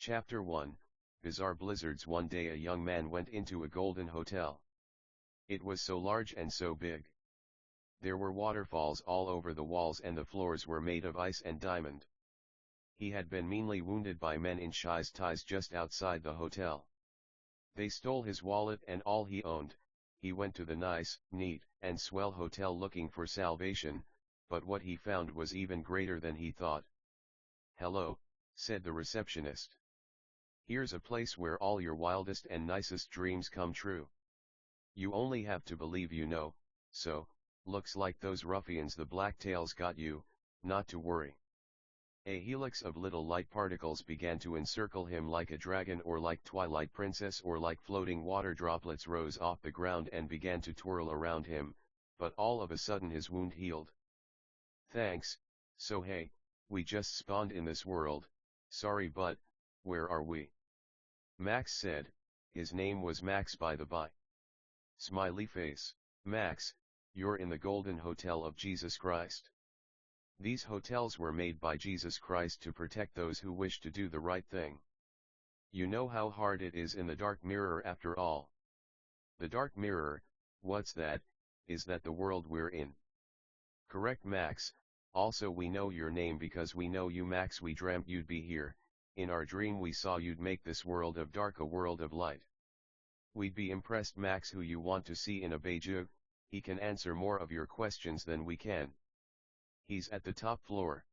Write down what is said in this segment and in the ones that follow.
Chapter 1, Bizarre Blizzards. One day a young man went into a golden hotel. It was so large and so big. There were waterfalls all over the walls and the floors were made of ice and diamond. He had been meanly wounded by men in shies ties just outside the hotel. They stole his wallet and all he owned. He went to the nice, neat, and swell hotel looking for salvation, but what he found was even greater than he thought. "Hello," said the receptionist. "Here's a place where all your wildest and nicest dreams come true. You only have to believe you know, so, looks like those ruffians the Blacktails got you, not to worry." A helix of little light particles began to encircle him like a dragon or like Twilight Princess or like floating water droplets rose off the ground and began to twirl around him, but all of a sudden his wound healed. "Thanks, so hey, we just spawned in this world, sorry but, where are we?" Max said. His name was Max by the by. Smiley face. "Max, you're in the Golden Hotel of Jesus Christ. These hotels were made by Jesus Christ to protect those who wish to do the right thing. You know how hard it is in the dark mirror after all." "The dark mirror, what's that? Is that the world we're in?" "Correct, Max. Also we know your name because we know you, Max. We dreamt you'd be here. In our dream we saw you'd make this world of dark a world of light. We'd be impressed, Max. Who you want to see in a Beijing? He can answer more of your questions than we can." "He's at the top floor."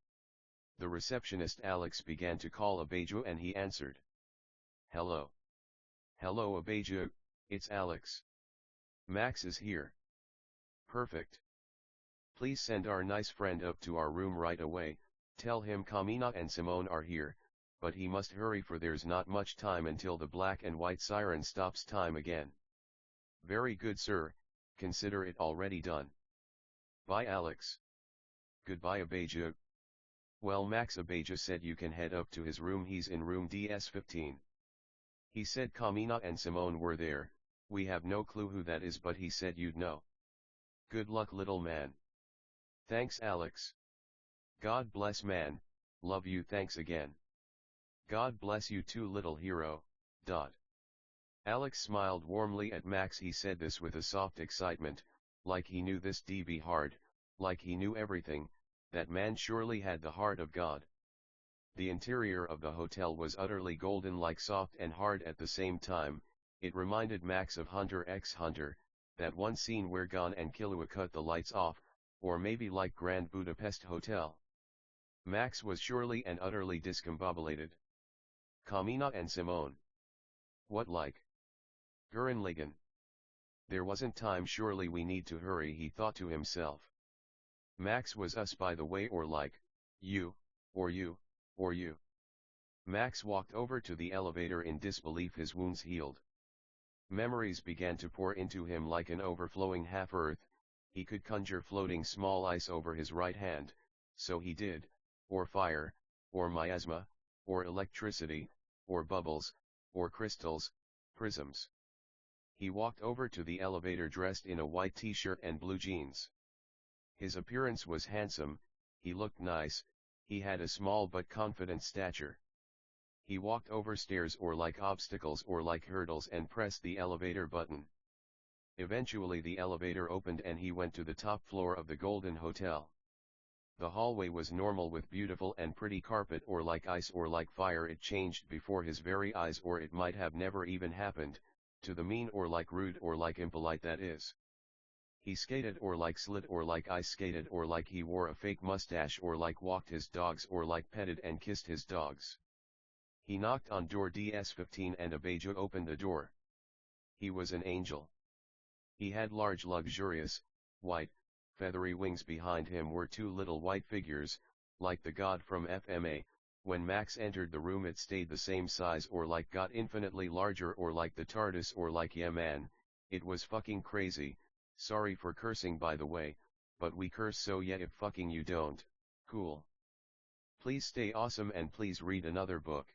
The receptionist Alex began to call Abeju and he answered. "Hello. Hello Abeju, it's Alex. Max is here." "Perfect. Please send our nice friend up to our room right away. Tell him Kamina and Simone are here, but he must hurry for there's not much time until the black and white siren stops time again." "Very good, sir, consider it already done." "Bye, Alex." "Goodbye Abeju." "Well, Max," Abeju said, "you can head up to his room. He's in room DS15. He said Kamina and Simone were there. We have no clue who that is, but he said you'd know." "Good luck, little man." "Thanks, Alex." "God bless, man, love you." "Thanks again." "God bless you too, little hero." Alex smiled warmly at Max. He said this with a soft excitement, like he knew this d be hard, like he knew everything. That man surely had the heart of God. The interior of the hotel was utterly golden, like soft and hard at the same time. It reminded Max of Hunter x Hunter, that one scene where Gon and Killua cut the lights off, or maybe like Grand Budapest Hotel. Max was surely and utterly discombobulated. Kamina and Simone. What like? Gurren Lagann. There wasn't time, surely we need to hurry, he thought to himself. Max was us, by the way, or like, you, or you, or you. Max walked over to the elevator in disbelief. His wounds healed. Memories began to pour into him like an overflowing half-earth. He could conjure floating small ice over his right hand, so he did, or fire, or miasma, or electricity, or bubbles, or crystals, prisms. He walked over to the elevator dressed in a white t-shirt and blue jeans. His appearance was handsome, he looked nice, he had a small but confident stature. He walked over stairs or like obstacles or like hurdles and pressed the elevator button. Eventually the elevator opened and he went to the top floor of the Golden Hotel. The hallway was normal with beautiful and pretty carpet, or like ice or like fire. It changed before his very eyes, or it might have never even happened, to the mean or like rude or like impolite, that is. He skated or like slid or like ice skated, or like he wore a fake mustache, or like walked his dogs, or like petted and kissed his dogs. He knocked on door DS15 and Abeju opened the door. He was an angel. He had large, luxurious, white, feathery wings. Behind him were two little white figures, like the god from FMA. When Max entered the room it stayed the same size, or like got infinitely larger, or like the TARDIS, or like, yeah man, it was fucking crazy. Sorry for cursing, by the way, but we curse, so yeah, if fucking you don't, cool. Please stay awesome and please read another book.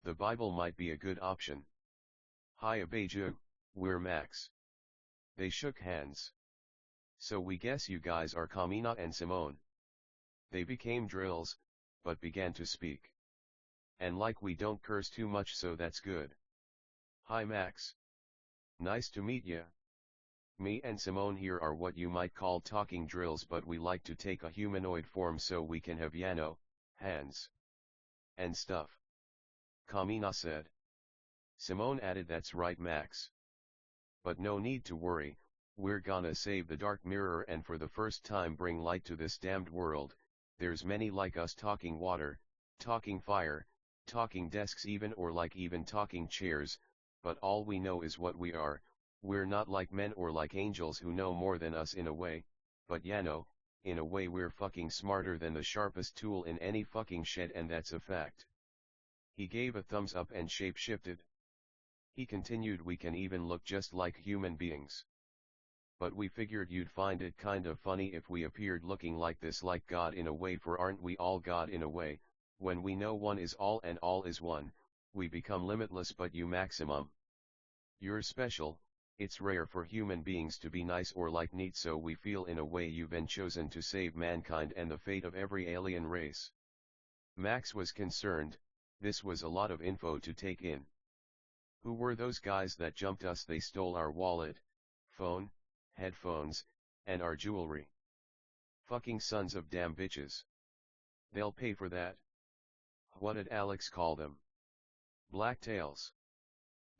The Bible might be a good option. Hi Abeju, we're Max. They shook hands. So we guess you guys are Kamina and Simone. They became drills, but began to speak. And like we don't curse too much, so that's good. Hi Max. Nice to meet ya. Me and Simone here are what you might call talking drills, but we like to take a humanoid form so we can have hands, and stuff. Kamina said. Simone added, that's right Max. But no need to worry, we're gonna save the dark mirror and for the first time bring light to this damned world. There's many like us talking water, talking fire, talking desks even talking chairs, but all we know is what we are. We're not like men or like angels who know more than us in a way, but in a way we're fucking smarter than the sharpest tool in any fucking shed, and that's a fact. He gave a thumbs up and shape-shifted. He continued, we can even look just like human beings. But we figured you'd find it kind of funny if we appeared looking like this, like God in a way, for aren't we all God in a way? When we know one is all and all is one, we become limitless, but you maximum. You're special. It's rare for human beings to be nice or like neat, so we feel in a way you've been chosen to save mankind and the fate of every alien race. Max was concerned. This was a lot of info to take in. Who were those guys that jumped us? They stole our wallet, phone, headphones, and our jewelry. Fucking sons of damn bitches. They'll pay for that. What did Alex call them? Blacktails.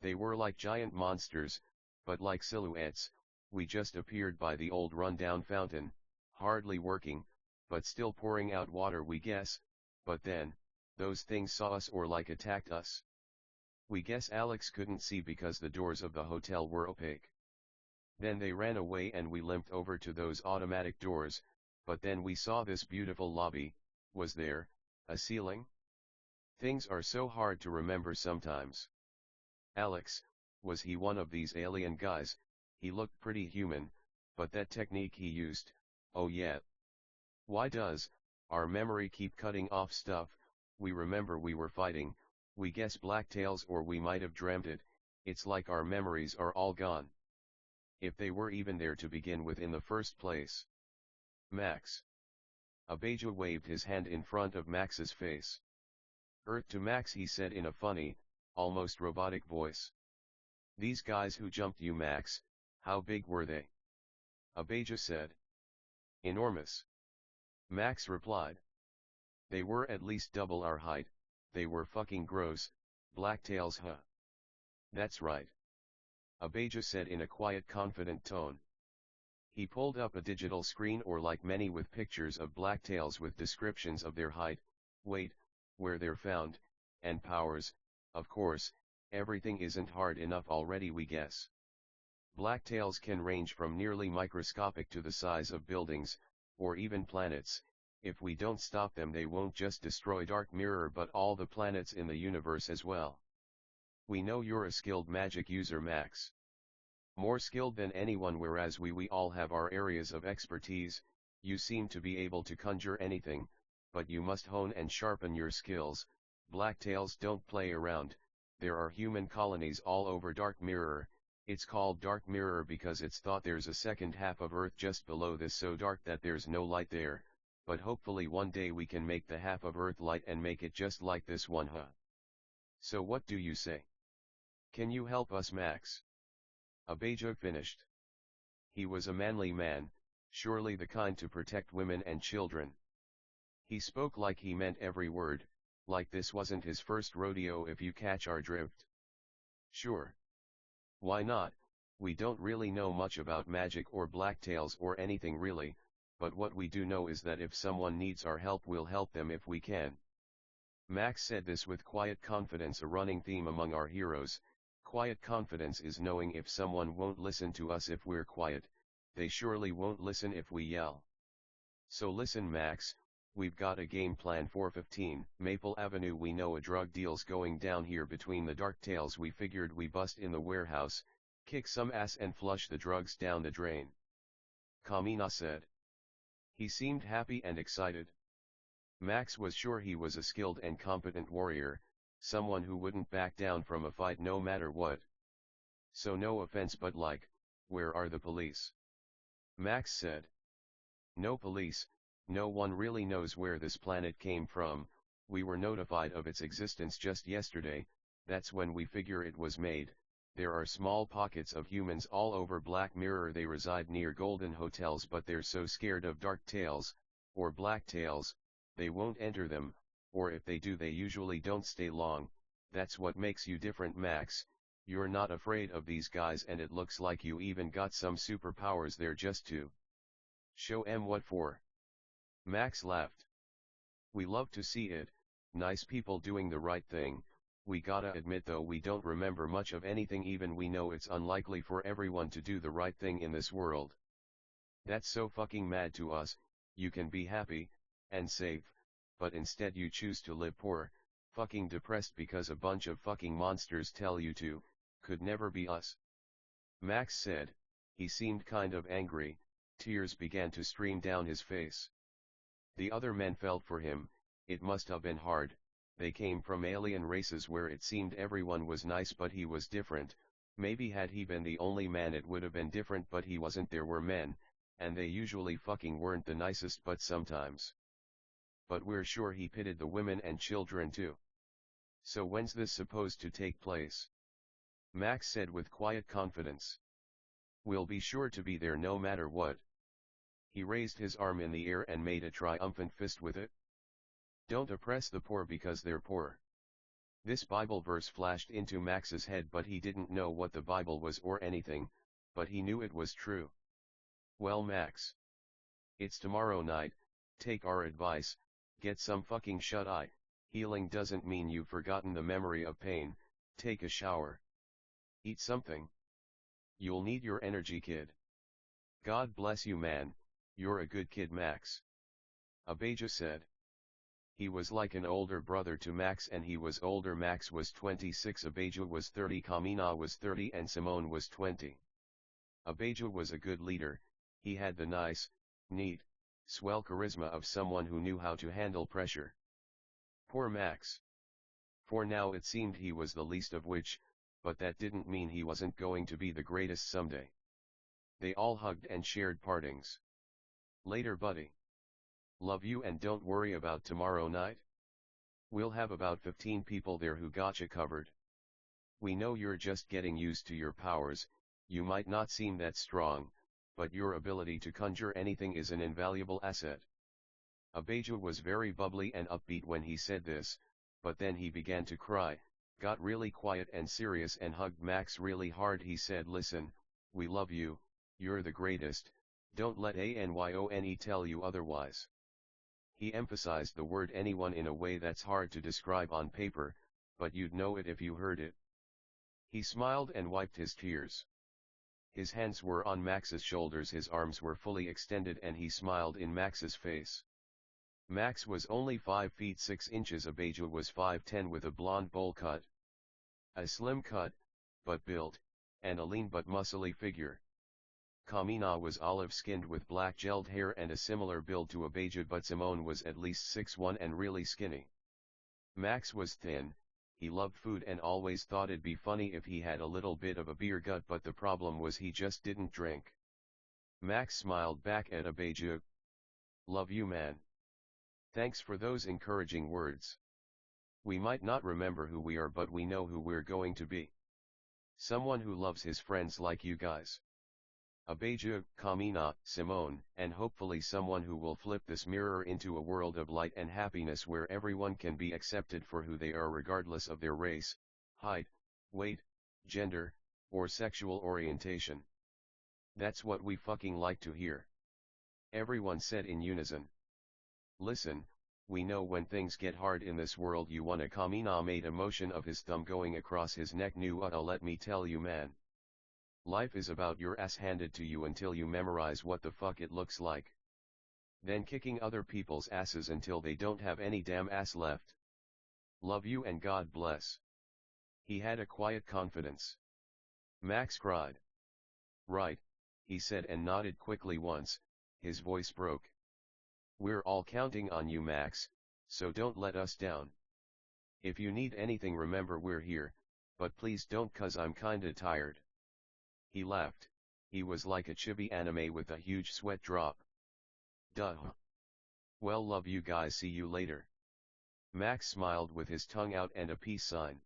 They were like giant monsters, but like silhouettes. We just appeared by the old rundown fountain, hardly working, but still pouring out water, we guess. But then, those things saw us or like attacked us. We guess Alex couldn't see because the doors of the hotel were opaque. Then they ran away and we limped over to those automatic doors, but then we saw this beautiful lobby. Was there a ceiling? Things are so hard to remember sometimes. Alex, was he one of these alien guys? He looked pretty human, but that technique he used, oh yeah. Why does our memory keep cutting off stuff? We remember we were fighting, we guess blacktails, or we might have dreamt it. It's like our memories are all gone. If they were even there to begin with in the first place. Max. Abeja waved his hand in front of Max's face. Earth to Max, he said in a funny, almost robotic voice. These guys who jumped you, Max, how big were they? Abeja said. Enormous. Max replied. They were at least double our height. They were fucking gross, blacktails, huh? That's right. Abeja said in a quiet, confident tone. He pulled up a digital screen, or like many, with pictures of blacktails with descriptions of their height, weight, where they're found, and powers. Of course, everything isn't hard enough already, we guess. Blacktails can range from nearly microscopic to the size of buildings, or even planets. If we don't stop them, they won't just destroy Dark Mirror but all the planets in the universe as well. We know you're a skilled magic user, Max. More skilled than anyone, whereas we all have our areas of expertise. You seem to be able to conjure anything, but you must hone and sharpen your skills. Blacktails don't play around. There are human colonies all over Dark Mirror. It's called Dark Mirror because it's thought there's a second half of Earth just below this, so dark that there's no light there, but hopefully one day we can make the half of Earth light and make it just like this one, huh? So what do you say? Can you help us, Max? Abeja finished. He was a manly man, surely the kind to protect women and children. He spoke like he meant every word, like this wasn't his first rodeo, if you catch our drift. Sure. Why not? We don't really know much about magic or blacktails or anything really, but what we do know is that if someone needs our help, we'll help them if we can. Max said this with quiet confidence, a running theme among our heroes. Quiet confidence is knowing if someone won't listen to us if we're quiet, they surely won't listen if we yell. So listen, Max, we've got a game plan for 15 Maple Avenue. We know a drug deal's going down here between the Darktails. We figured we bust in the warehouse, kick some ass and flush the drugs down the drain. Kamina said. He seemed happy and excited. Max was sure he was a skilled and competent warrior, someone who wouldn't back down from a fight no matter what. So no offense, but like, where are the police? Max said. No police. No one really knows where this planet came from. We were notified of its existence just yesterday, that's when we figure it was made. There are small pockets of humans all over Black Mirror. They reside near golden hotels, but they're so scared of dark tales, or black tales, they won't enter them, or if they do they usually don't stay long. That's what makes you different, Max. You're not afraid of these guys, and it looks like you even got some superpowers there just to show 'em what for. Max laughed. We love to see it, nice people doing the right thing. We gotta admit though, we don't remember much of anything, even we know it's unlikely for everyone to do the right thing in this world. That's so fucking mad to us. You can be happy and safe, but instead you choose to live poor, fucking depressed because a bunch of fucking monsters tell you to. Could never be us. Max said. He seemed kind of angry, tears began to stream down his face. The other men felt for him. It must have been hard. They came from alien races where it seemed everyone was nice, but he was different. Maybe had he been the only man it would have been different, but he wasn't. There were men, and they usually fucking weren't the nicest, but sometimes. But we're sure he pitied the women and children too. So when's this supposed to take place? Max said with quiet confidence. We'll be sure to be there no matter what. He raised his arm in the air and made a triumphant fist with it. Don't oppress the poor because they're poor. This Bible verse flashed into Max's head, but he didn't know what the Bible was or anything, but he knew it was true. Well, Max, it's tomorrow night, take our advice, get some fucking shut-eye. Healing doesn't mean you've forgotten the memory of pain. Take a shower. Eat something. You'll need your energy, kid. God bless you, man, you're a good kid, Max. Abijah said. He was like an older brother to Max, and he was older. Max was 26, Abijah was 30, Kamina was 30, and Simone was 20. Abijah was a good leader. He had the nice, neat, swell charisma of someone who knew how to handle pressure. Poor Max. For now it seemed he was the least of which, but that didn't mean he wasn't going to be the greatest someday. They all hugged and shared partings. Later, buddy. Love you, and don't worry about tomorrow night. We'll have about 15 people there who got you covered. We know you're just getting used to your powers. You might not seem that strong, but your ability to conjure anything is an invaluable asset. Abijah was very bubbly and upbeat when he said this, but then he began to cry, got really quiet and serious, and hugged Max really hard. He said, listen, we love you, you're the greatest, don't let anyone tell you otherwise. He emphasized the word anyone in a way that's hard to describe on paper, but you'd know it if you heard it. He smiled and wiped his tears. His hands were on Max's shoulders, his arms were fully extended, and he smiled in Max's face. Max was only 5 feet 6 inches, Abijah was 5'10" with a blonde bowl cut. A slim cut, but built, and a lean but muscly figure. Kamina was olive-skinned with black gelled hair and a similar build to Abijah, but Simone was at least 6'1" and really skinny. Max was thin. He loved food and always thought it'd be funny if he had a little bit of a beer gut, but the problem was he just didn't drink. Max smiled back at Abijah. Love you, man. Thanks for those encouraging words. We might not remember who we are, but we know who we're going to be. Someone who loves his friends like you guys. Abijah, Kamina, Simone, and hopefully someone who will flip this mirror into a world of light and happiness where everyone can be accepted for who they are regardless of their race, height, weight, gender, or sexual orientation. That's what we fucking like to hear. Everyone said in unison. Listen, we know when things get hard in this world you wanna. Kamina made a motion of his thumb going across his neck. Let me tell you, man. Life is about your ass handed to you until you memorize what the fuck it looks like. Then kicking other people's asses until they don't have any damn ass left. Love you and God bless. He had a quiet confidence. Max cried. Right, he said and nodded quickly once. His voice broke. We're all counting on you, Max, so don't let us down. If you need anything, remember we're here, but please don't, 'cause I'm kinda tired. He laughed. He was like a chibi anime with a huge sweat drop. Duh. Well, love you guys, see you later. Max smiled with his tongue out and a peace sign.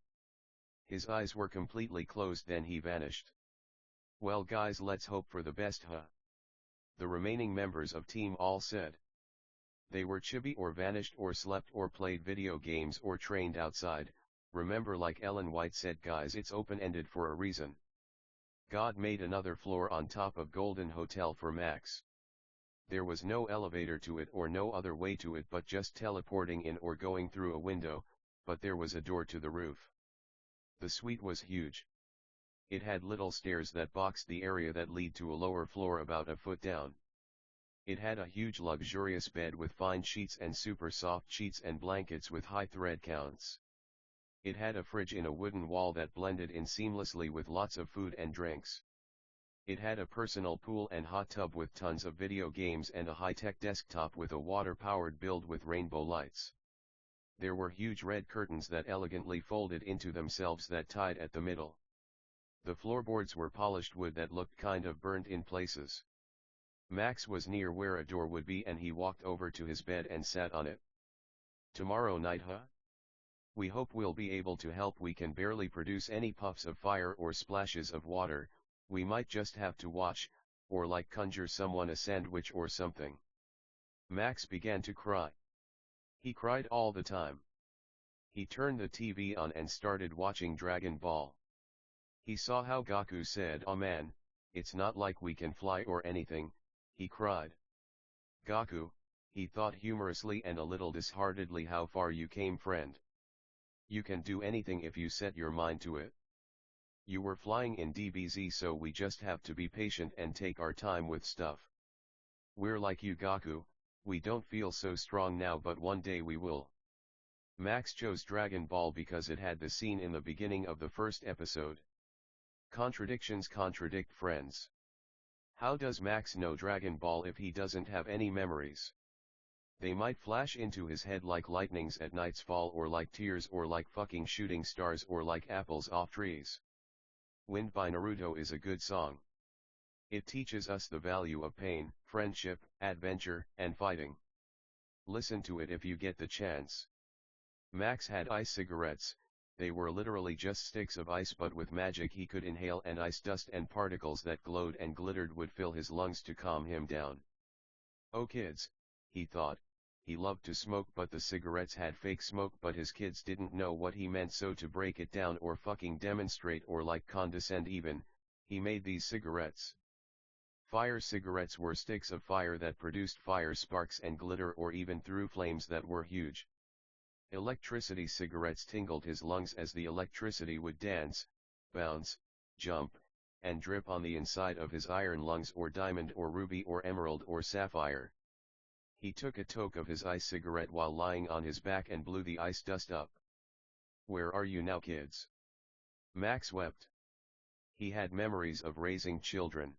His eyes were completely closed, then he vanished. Well guys, let's hope for the best, huh? The remaining members of team all said. They were chibi or vanished or slept or played video games or trained outside. Remember, like Ellen White said, guys, it's open-ended for a reason. God made another floor on top of Golden Hotel for Max. There was no elevator to it or no other way to it but just teleporting in or going through a window, but there was a door to the roof. The suite was huge. It had little stairs that boxed the area that lead to a lower floor about a foot down. It had a huge luxurious bed with fine sheets and super soft sheets and blankets with high thread counts. It had a fridge in a wooden wall that blended in seamlessly with lots of food and drinks. It had a personal pool and hot tub with tons of video games and a high-tech desktop with a water-powered build with rainbow lights. There were huge red curtains that elegantly folded into themselves that tied at the middle. The floorboards were polished wood that looked kind of burnt in places. Max was near where a door would be and he walked over to his bed and sat on it. Tomorrow night, huh? We hope we'll be able to help. We can barely produce any puffs of fire or splashes of water. We might just have to watch, or like conjure someone a sandwich or something. Max began to cry. He cried all the time. He turned the TV on and started watching Dragon Ball. He saw how Goku said, "Oh man, it's not like we can fly or anything," he cried. "Goku," he thought humorously and a little disheartedly, "how far you came, friend. You can do anything if you set your mind to it. You were flying in DBZ, so we just have to be patient and take our time with stuff. We're like you, Goku, we don't feel so strong now, but one day we will." Max chose Dragon Ball because it had the scene in the beginning of the first episode. Contradictions contradict, friends. How does Max know Dragon Ball if he doesn't have any memories? They might flash into his head like lightnings at night's fall, or like tears, or like fucking shooting stars, or like apples off trees. Wind by Naruto is a good song. It teaches us the value of pain, friendship, adventure, and fighting. Listen to it if you get the chance. Max had ice cigarettes. They were literally just sticks of ice, but with magic he could inhale, and ice dust and particles that glowed and glittered would fill his lungs to calm him down. Oh kids, he thought, he loved to smoke, but the cigarettes had fake smoke, but his kids didn't know what he meant, so to break it down or fucking demonstrate or like condescend even, he made these cigarettes. Fire cigarettes were sticks of fire that produced fire sparks and glitter, or even threw flames that were huge. Electricity cigarettes tingled his lungs as the electricity would dance, bounce, jump, and drip on the inside of his iron lungs, or diamond or ruby or emerald or sapphire. He took a toke of his ice cigarette while lying on his back and blew the ice dust up. "Where are you now, kids?" Max wept. He had memories of raising children.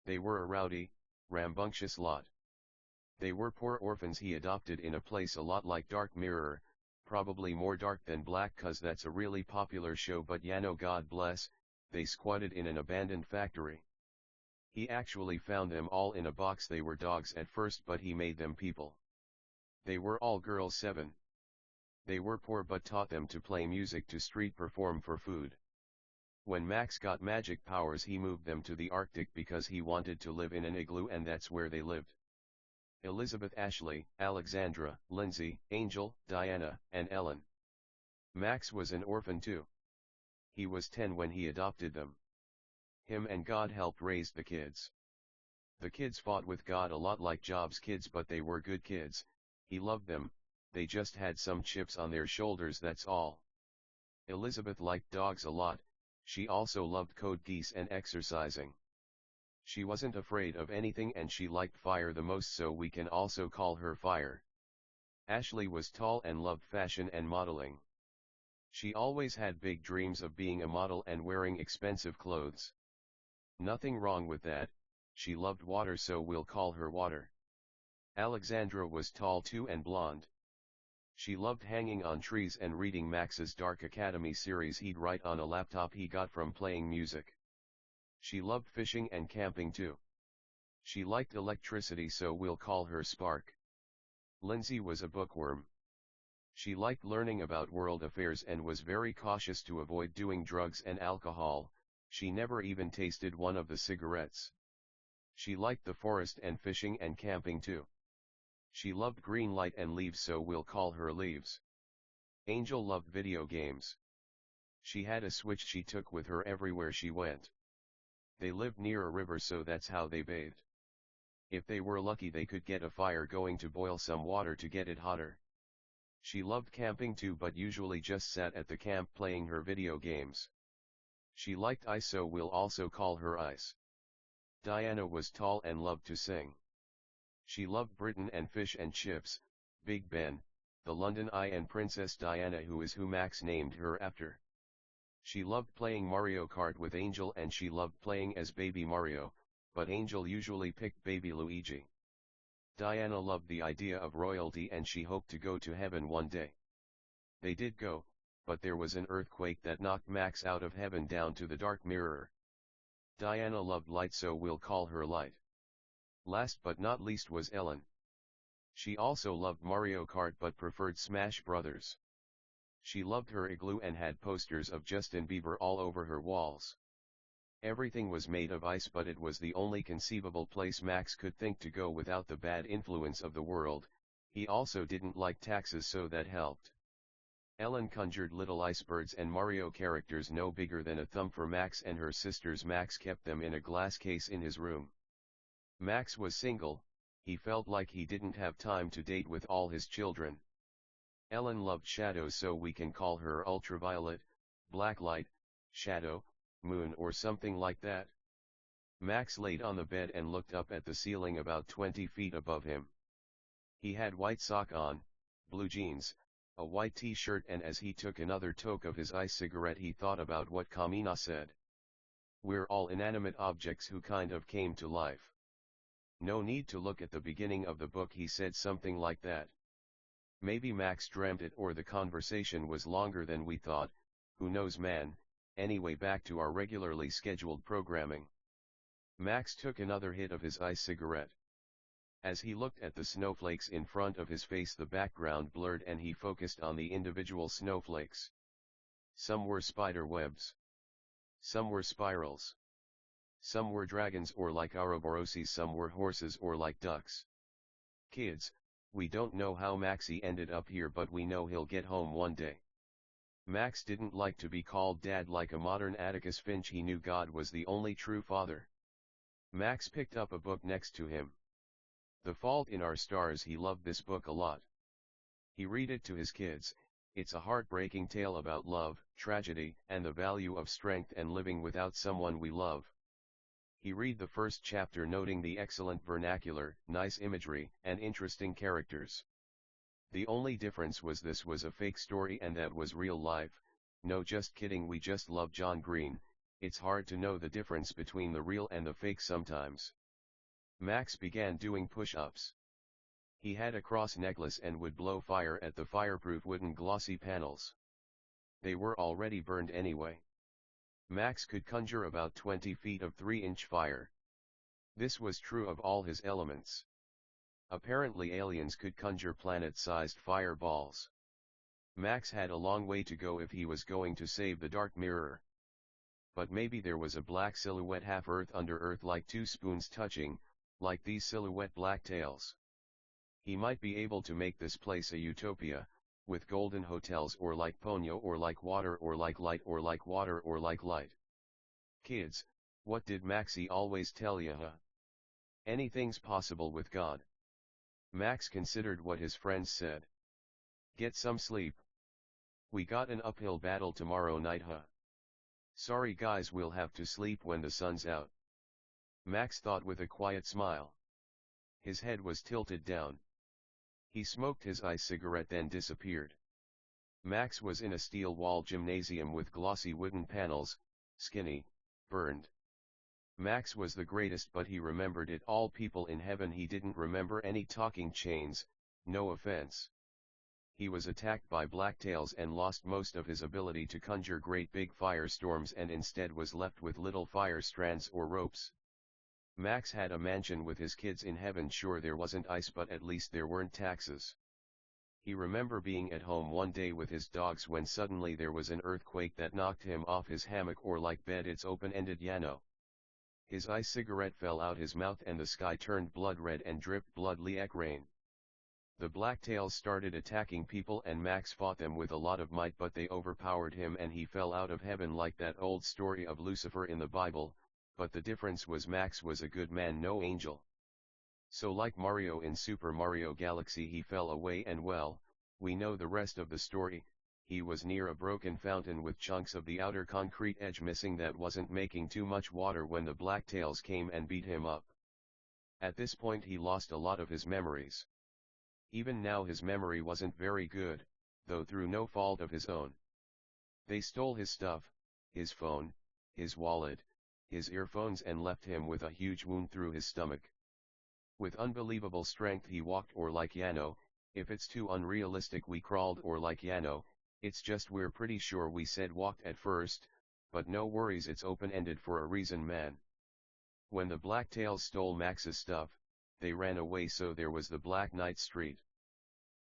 They were a rowdy, rambunctious lot. They were poor orphans he adopted in a place a lot like Dark Mirror, probably more dark than black, 'cause that's a really popular show, but Yano, God bless, they squatted in an abandoned factory. He actually found them all in a box. They were dogs at first, but he made them people. They were all girls, 7. They were poor but taught them to play music, to street perform for food. When Max got magic powers, he moved them to the Arctic because he wanted to live in an igloo, and that's where they lived. Elizabeth, Ashley, Alexandra, Lindsay, Angel, Diana, and Ellen. Max was an orphan too. He was 10 when he adopted them. Him and God helped raise the kids. The kids fought with God a lot like Job's kids, but they were good kids. He loved them, they just had some chips on their shoulders, that's all. Elizabeth liked dogs a lot. She also loved code geass and exercising. She wasn't afraid of anything, and she liked fire the most, so we can also call her Fire. Ashley was tall and loved fashion and modeling. She always had big dreams of being a model and wearing expensive clothes. Nothing wrong with that. She loved water, so we'll call her Water. Alexandra was tall too and blonde. She loved hanging on trees and reading Max's Dark Academy series he'd write on a laptop he got from playing music. She loved fishing and camping too. She liked electricity, so we'll call her Spark. Lindsay was a bookworm. She liked learning about world affairs and was very cautious to avoid doing drugs and alcohol. She never even tasted one of the cigarettes. She liked the forest and fishing and camping too. She loved green light and leaves, so we'll call her Leaves. Angel loved video games. She had a Switch she took with her everywhere she went. They lived near a river, so that's how they bathed. If they were lucky, they could get a fire going to boil some water to get it hotter. She loved camping too, but usually just sat at the camp playing her video games. She liked ice, so we'll also call her Ice. Diana was tall and loved to sing. She loved Britain and fish and chips, Big Ben, the London Eye and Princess Diana, who is who Max named her after. She loved playing Mario Kart with Angel, and she loved playing as Baby Mario, but Angel usually picked Baby Luigi. Diana loved the idea of royalty and she hoped to go to heaven one day. They did go, but there was an earthquake that knocked Max out of heaven down to the dark mirror. Diana loved light, so we'll call her Light. Last but not least was Ellen. She also loved Mario Kart but preferred Smash Brothers. She loved her igloo and had posters of Justin Bieber all over her walls. Everything was made of ice, but it was the only conceivable place Max could think to go without the bad influence of the world. He also didn't like taxes, so that helped. Ellen conjured little icebergs and Mario characters no bigger than a thumb for Max and her sisters. Max kept them in a glass case in his room. Max was single. He felt like he didn't have time to date with all his children. Ellen loved shadows, so we can call her Ultraviolet, Blacklight, Shadow, Moon, or something like that. Max laid on the bed and looked up at the ceiling about 20 feet above him. He had white sock on, blue jeans, a white t-shirt, and as he took another toke of his ice cigarette he thought about what Kamina said. We're all inanimate objects who kind of came to life. No need to look at the beginning of the book, he said something like that. Maybe Max dreamt it, or the conversation was longer than we thought, who knows man. Anyway, back to our regularly scheduled programming. Max took another hit of his ice cigarette. As he looked at the snowflakes in front of his face, the background blurred and he focused on the individual snowflakes. Some were spider webs. Some were spirals. Some were dragons or like Ouroboroses, some were horses or like ducks. Kids, we don't know how Maxie ended up here, but we know he'll get home one day. Max didn't like to be called dad like a modern Atticus Finch. He knew God was the only true father. Max picked up a book next to him. The Fault in Our Stars. He loved this book a lot. He read it to his kids. It's a heartbreaking tale about love, tragedy, and the value of strength and living without someone we love. He read the first chapter, noting the excellent vernacular, nice imagery, and interesting characters. The only difference was this was a fake story and that was real life. No, just kidding, we just love John Green. It's hard to know the difference between the real and the fake sometimes. Max began doing push-ups. He had a cross necklace and would blow fire at the fireproof wooden glossy panels. They were already burned anyway. Max could conjure about 20 feet of 3-inch fire. This was true of all his elements. Apparently aliens could conjure planet-sized fireballs. Max had a long way to go if he was going to save the Dark Mirror. But maybe there was a black silhouette half Earth under Earth, like two spoons touching, like these silhouette black tails. He might be able to make this place a utopia, with golden hotels, or like Ponyo, or like water, or like light, or like water, or like light. Kids, what did Maxie always tell ya, huh? Anything's possible with God. Max considered what his friends said. Get some sleep. We got an uphill battle tomorrow night, huh? Sorry guys, we'll have to sleep when the sun's out. Max thought with a quiet smile. His head was tilted down. He smoked his ice cigarette, then disappeared. Max was in a steel-walled gymnasium with glossy wooden panels, skinny, burned. Max was the greatest, but he remembered it all. People in heaven. He didn't remember any talking chains, no offense. He was attacked by blacktails and lost most of his ability to conjure great big firestorms, and instead was left with little fire strands or ropes. Max had a mansion with his kids in heaven. Sure, there wasn't ice, but at least there weren't taxes. He remember being at home one day with his dogs when suddenly there was an earthquake that knocked him off his hammock or like bed its open-ended Yano. His cigarette fell out his mouth and the sky turned blood red and dripped blood like rain. The blacktails started attacking people and Max fought them with a lot of might, but they overpowered him and he fell out of heaven like that old story of Lucifer in the Bible, but the difference was Max was a good man, no angel. So like Mario in Super Mario Galaxy, he fell away and well, we know the rest of the story. He was near a broken fountain with chunks of the outer concrete edge missing that wasn't making too much water when the blacktails came and beat him up. At this point he lost a lot of his memories. Even now his memory wasn't very good, though through no fault of his own. They stole his stuff, his phone, his wallet, his earphones, and left him with a huge wound through his stomach. With unbelievable strength he walked, or like Yano. If it's too unrealistic we crawled, or like Yano. It's just we're pretty sure we said walked at first, but no worries, it's open-ended for a reason, man. When the blacktails stole Max's stuff, they ran away, so there was the Black Knight Street.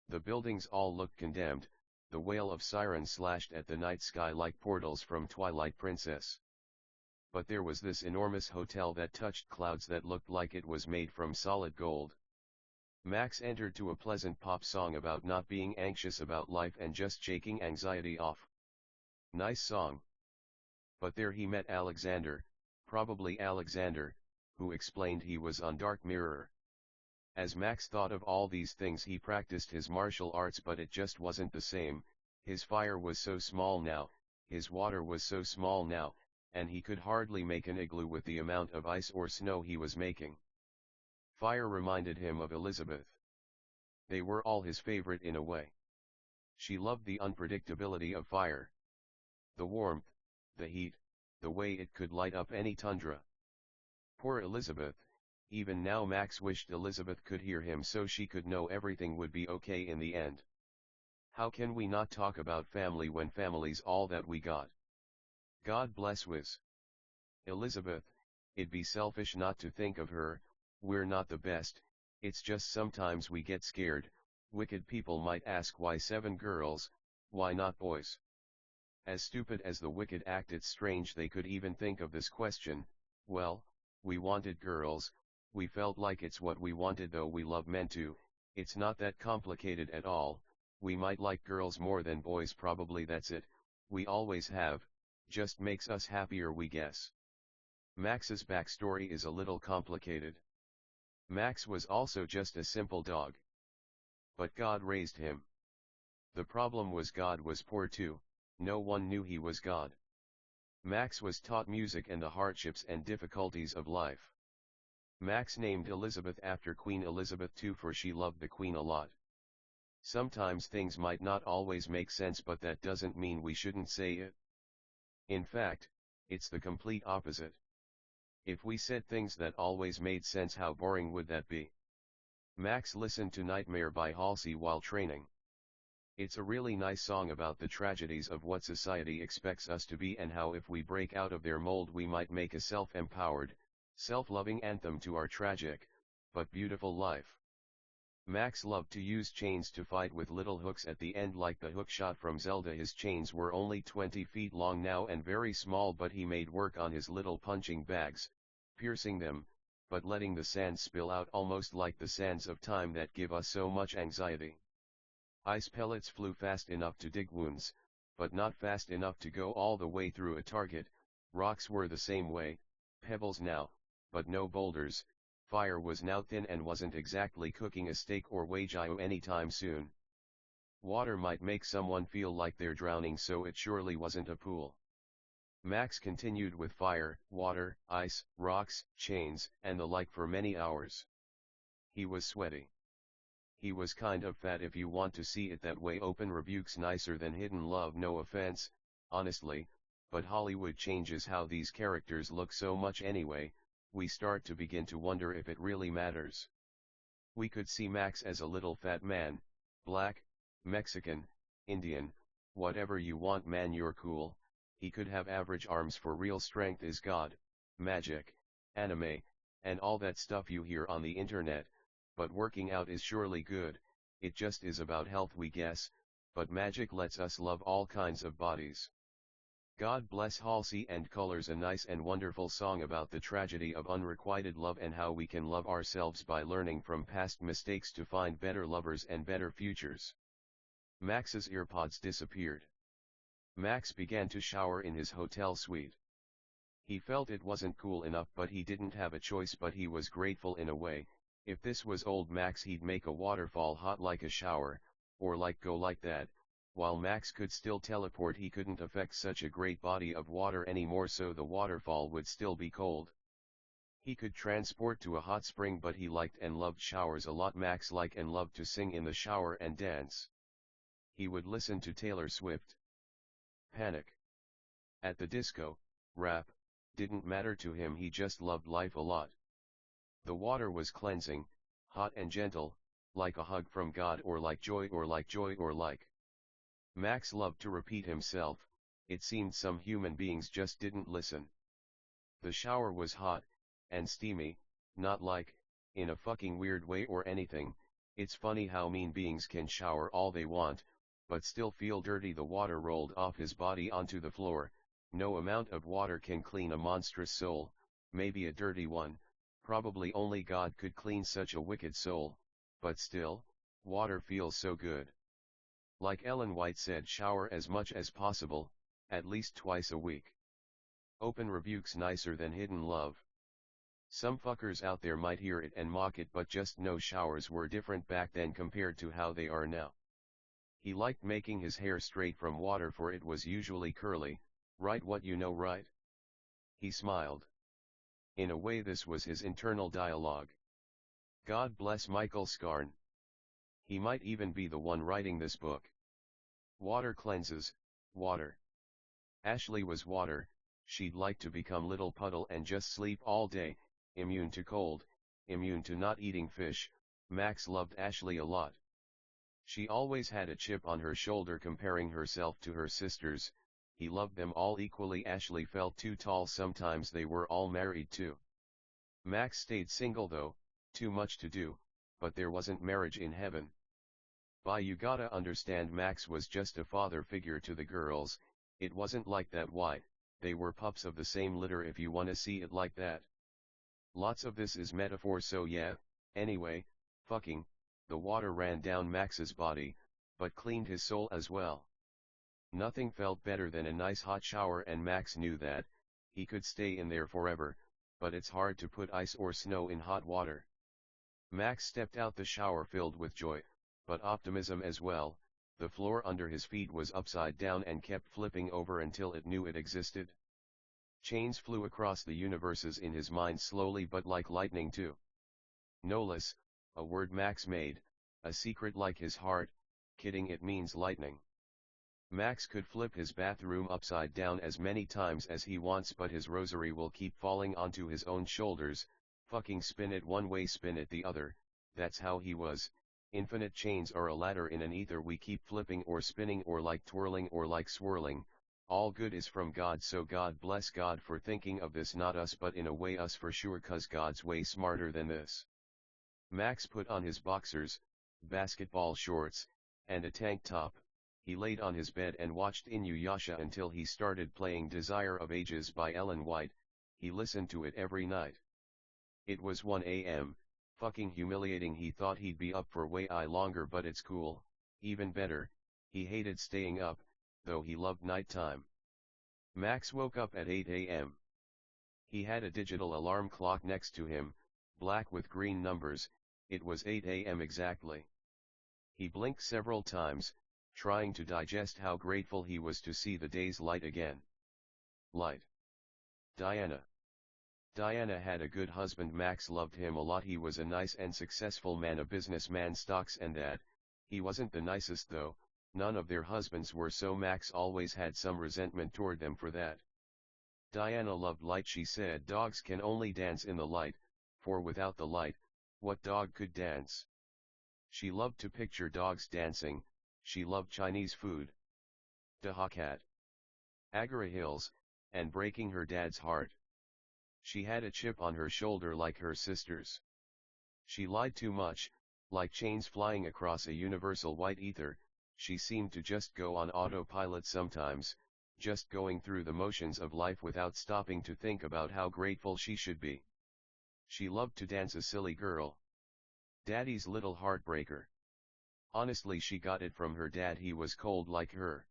The buildings all looked condemned, the wail of sirens slashed at the night sky like portals from Twilight Princess. But there was this enormous hotel that touched clouds that looked like it was made from solid gold. Max entered to a pleasant pop song about not being anxious about life and just shaking anxiety off. Nice song. But there he met Alexander, probably Alexander, who explained he was on Dark Mirror. As Max thought of all these things he practiced his martial arts, but it just wasn't the same. His fire was so small now, his water was so small now, and he could hardly make an igloo with the amount of ice or snow he was making. Fire reminded him of Elizabeth. They were all his favorite in a way. She loved the unpredictability of fire. The warmth, the heat, the way it could light up any tundra. Poor Elizabeth. Even now Max wished Elizabeth could hear him so she could know everything would be okay in the end. How can we not talk about family when family's all that we got? God bless Wiz. Elizabeth, it'd be selfish not to think of her. We're not the best, it's just sometimes we get scared. Wicked people might ask why 7 girls, why not boys? As stupid as the wicked act, it's strange they could even think of this question. Well, we wanted girls. We felt like it's what we wanted, though we love men too. It's not that complicated at all. We might like girls more than boys, probably that's it. We always have, just makes us happier, we guess. Max's backstory is a little complicated. Max was also just a simple dog. But God raised him. The problem was God was poor too, no one knew he was God. Max was taught music and the hardships and difficulties of life. Max named Elizabeth after Queen Elizabeth II, for she loved the Queen a lot. Sometimes things might not always make sense, but that doesn't mean we shouldn't say it. In fact, it's the complete opposite. If we said things that always made sense, how boring would that be? Max listened to Nightmare by Halsey while training. It's a really nice song about the tragedies of what society expects us to be and how if we break out of their mold we might make a self-empowered, self-loving anthem to our tragic, but beautiful life. Max loved to use chains to fight with little hooks at the end like the hookshot from Zelda. His chains were only 20 feet long now and very small, but he made work on his little punching bags, piercing them, but letting the sands spill out almost like the sands of time that give us so much anxiety. Ice pellets flew fast enough to dig wounds, but not fast enough to go all the way through a target. Rocks were the same way, pebbles now, but no boulders. Fire was now thin and wasn't exactly cooking a steak or Wagyu anytime soon. Water might make someone feel like they're drowning, so it surely wasn't a pool. Max continued with fire, water, ice, rocks, chains, and the like for many hours. He was sweaty. He was kind of fat if you want to see it that way. Open rebukes nicer than hidden love, no offense, honestly, but Hollywood changes how these characters look so much anyway. We start to begin to wonder if it really matters. We could see Max as a little fat man, black, Mexican, Indian, whatever you want, man, you're cool. He could have average arms, for real strength is God, magic, anime, and all that stuff you hear on the internet, but working out is surely good. it just is about health we guess, but magic lets us love all kinds of bodies. God bless Halsey and Colors, a nice and wonderful song about the tragedy of unrequited love and how we can love ourselves by learning from past mistakes to find better lovers and better futures. Max's earpods disappeared. Max began to shower in his hotel suite. He felt it wasn't cool enough, but he didn't have a choice, but he was grateful in a way. If this was old Max, he'd make a waterfall hot like a shower, or like go like that. While Max could still teleport, he couldn't affect such a great body of water anymore, so the waterfall would still be cold. He could transport to a hot spring, but he liked and loved showers a lot. Max liked and loved to sing in the shower and dance. He would listen to Taylor Swift. Panic. At the disco, rap, didn't matter to him, he just loved life a lot. The water was cleansing, hot and gentle, like a hug from God, or like joy, or like joy, or like. Max loved to repeat himself. It seemed some human beings just didn't listen. The shower was hot and steamy, not like, in a fucking weird way or anything. It's funny how mean beings can shower all they want, but still feel dirty. The water rolled off his body onto the floor. No amount of water can clean a monstrous soul, maybe a dirty one. Probably only God could clean such a wicked soul, but still, water feels so good. Like Ellen White said, shower as much as possible, at least twice a week. Open rebuke's nicer than hidden love. Some fuckers out there might hear it and mock it, but just know showers were different back then compared to how they are now. He liked making his hair straight from water, for it was usually curly, right? What you know, right? He smiled. In a way, this was his internal dialogue. God bless Michael Scarn. He might even be the one writing this book. Water cleanses, water. Ashley was water. She'd like to become little puddle and just sleep all day, immune to cold, immune to not eating fish. Max loved Ashley a lot. She always had a chip on her shoulder comparing herself to her sisters. He loved them all equally. Ashley felt too tall sometimes. They were all married too. Max stayed single though, too much to do, but there wasn't marriage in heaven. You gotta understand, Max was just a father figure to the girls. It wasn't like that. Why, they were pups of the same litter, if you wanna see it like that. Lots of this is metaphor, so yeah. Anyway, fucking, the water ran down Max's body, but cleaned his soul as well. Nothing felt better than a nice hot shower, and Max knew that. He could stay in there forever, but it's hard to put ice or snow in hot water. Max stepped out the shower filled with joy, but optimism as well. The floor under his feet was upside down and kept flipping over until it knew it existed. Chains flew across the universes in his mind slowly, but like lightning too. Nolus, a word Max made, a secret like his heart. Kidding, it means lightning. Max could flip his bathroom upside down as many times as he wants, but his rosary will keep falling onto his own shoulders. Fucking spin it one way, spin it the other. That's how he was. Infinite chains are a ladder in an ether we keep flipping or spinning, or like twirling or like swirling. All good is from God, so God bless God for thinking of this, not us, but in a way us for sure, 'cause God's way smarter than this. Max put on his boxers, basketball shorts, and a tank top. He laid on his bed and watched Inuyasha until he started playing Desire of Ages by Ellen White. He listened to it every night. It was 1 a.m, fucking humiliating. He thought he'd be up for way longer, but it's cool. Even better, he hated staying up, though he loved nighttime. Max woke up at 8 a.m. He had a digital alarm clock next to him, black with green numbers. It was 8 a.m. exactly. He blinked several times, trying to digest how grateful he was to see the day's light again. Light. Diana. Diana had a good husband. Max loved him a lot. He was a nice and successful man, a businessman, stocks and that. He wasn't the nicest though. None of their husbands were, so Max always had some resentment toward them for that. Diana loved light. She said dogs can only dance in the light, for without the light, what dog could dance? She loved to picture dogs dancing. She loved Chinese food, Dahakat, Agara Hills, and breaking her dad's heart. She had a chip on her shoulder like her sisters. She lied too much, Like chains flying across a universal white ether, she seemed to just go on autopilot sometimes, just going through the motions of life without stopping to think about how grateful she should be. She loved to dance, a silly girl. Daddy's little heartbreaker. Honestly, she got it from her dad, he was cold like her.